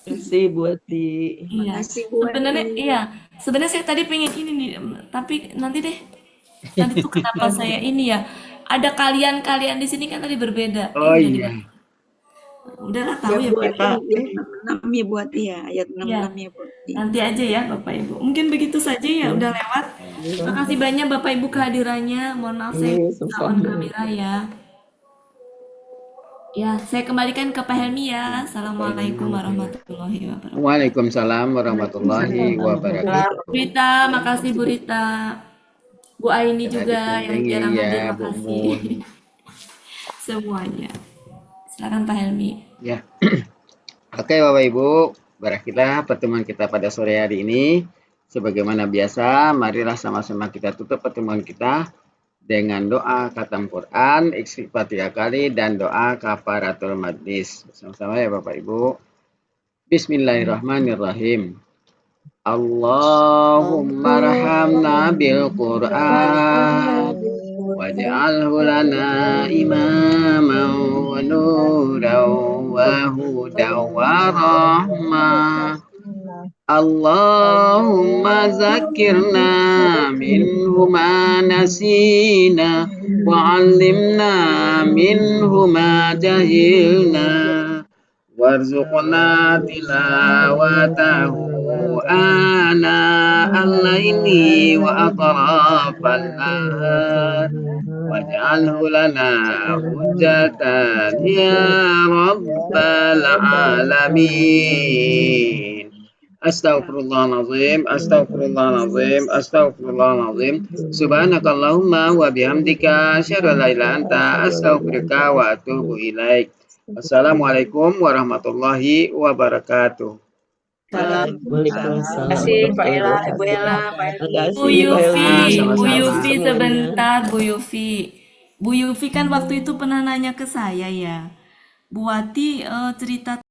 Terima buat di. Iya, sebenarnya saya tadi pengen ini nih, tapi nanti deh. Tadi tuh kenapa saya ini ya? Ada kalian di sini kan tadi berbeda. Oh iya. Udahlah tahu ya Pak. Ayat 66 ya buat. Nanti aja ya Bapak Ibu. Mungkin begitu saja ya, udah lewat. Terima kasih banyak Bapak Ibu kehadirannya. Mohon maaf saya on kamera ya. Ya, saya kembalikan ke Pak Helmi ya. Assalamualaikum warahmatullahi wabarakatuh. Waalaikumsalam warahmatullahi wabarakatuh. Rita, makasih Bu Rita. Bu Aini juga yang jarang hadir, makasih. Semuanya. Silakan Pak Helmi. Ya. Oke Bapak Ibu, barakallah pertemuan kita pada sore hari ini. Sebagaimana biasa, marilah sama-sama kita tutup pertemuan kita dengan doa khatam Quran, istighfar 3 kali, dan doa kafaratul majlis. Sama-sama ya Bapak Ibu. Bismillahirrahmanirrahim. Allahumma rahamna bil Qur'an waj'alhu lana imaman wa nuran wa hudan wa rahmah. Allahumma zakirna minhu ma nasina wa 'allimna minhu ma jahilna warzuqna tilawatahu ana al-laili wa atrafal nahar waj'alhu lana hujjatan ya rabbal alamin. Astaghfirullahaladzim, astaghfirullahaladzim, astaghfirullahaladzim. Subhanakallahumma wa bihamdika asyhadu an la ilaha illa anta astaghfiruka wa atubu ilaik. Assalamualaikum warahmatullahi wabarakatuh. Waalaikumsalam. Terima kasih Pak Ella, Ibu Ella, Pak Helmi. Bu Yufi sebentar, Bu Yufi. Bu Yufi kan waktu itu pernah nanya ke saya ya, Bu Wati cerita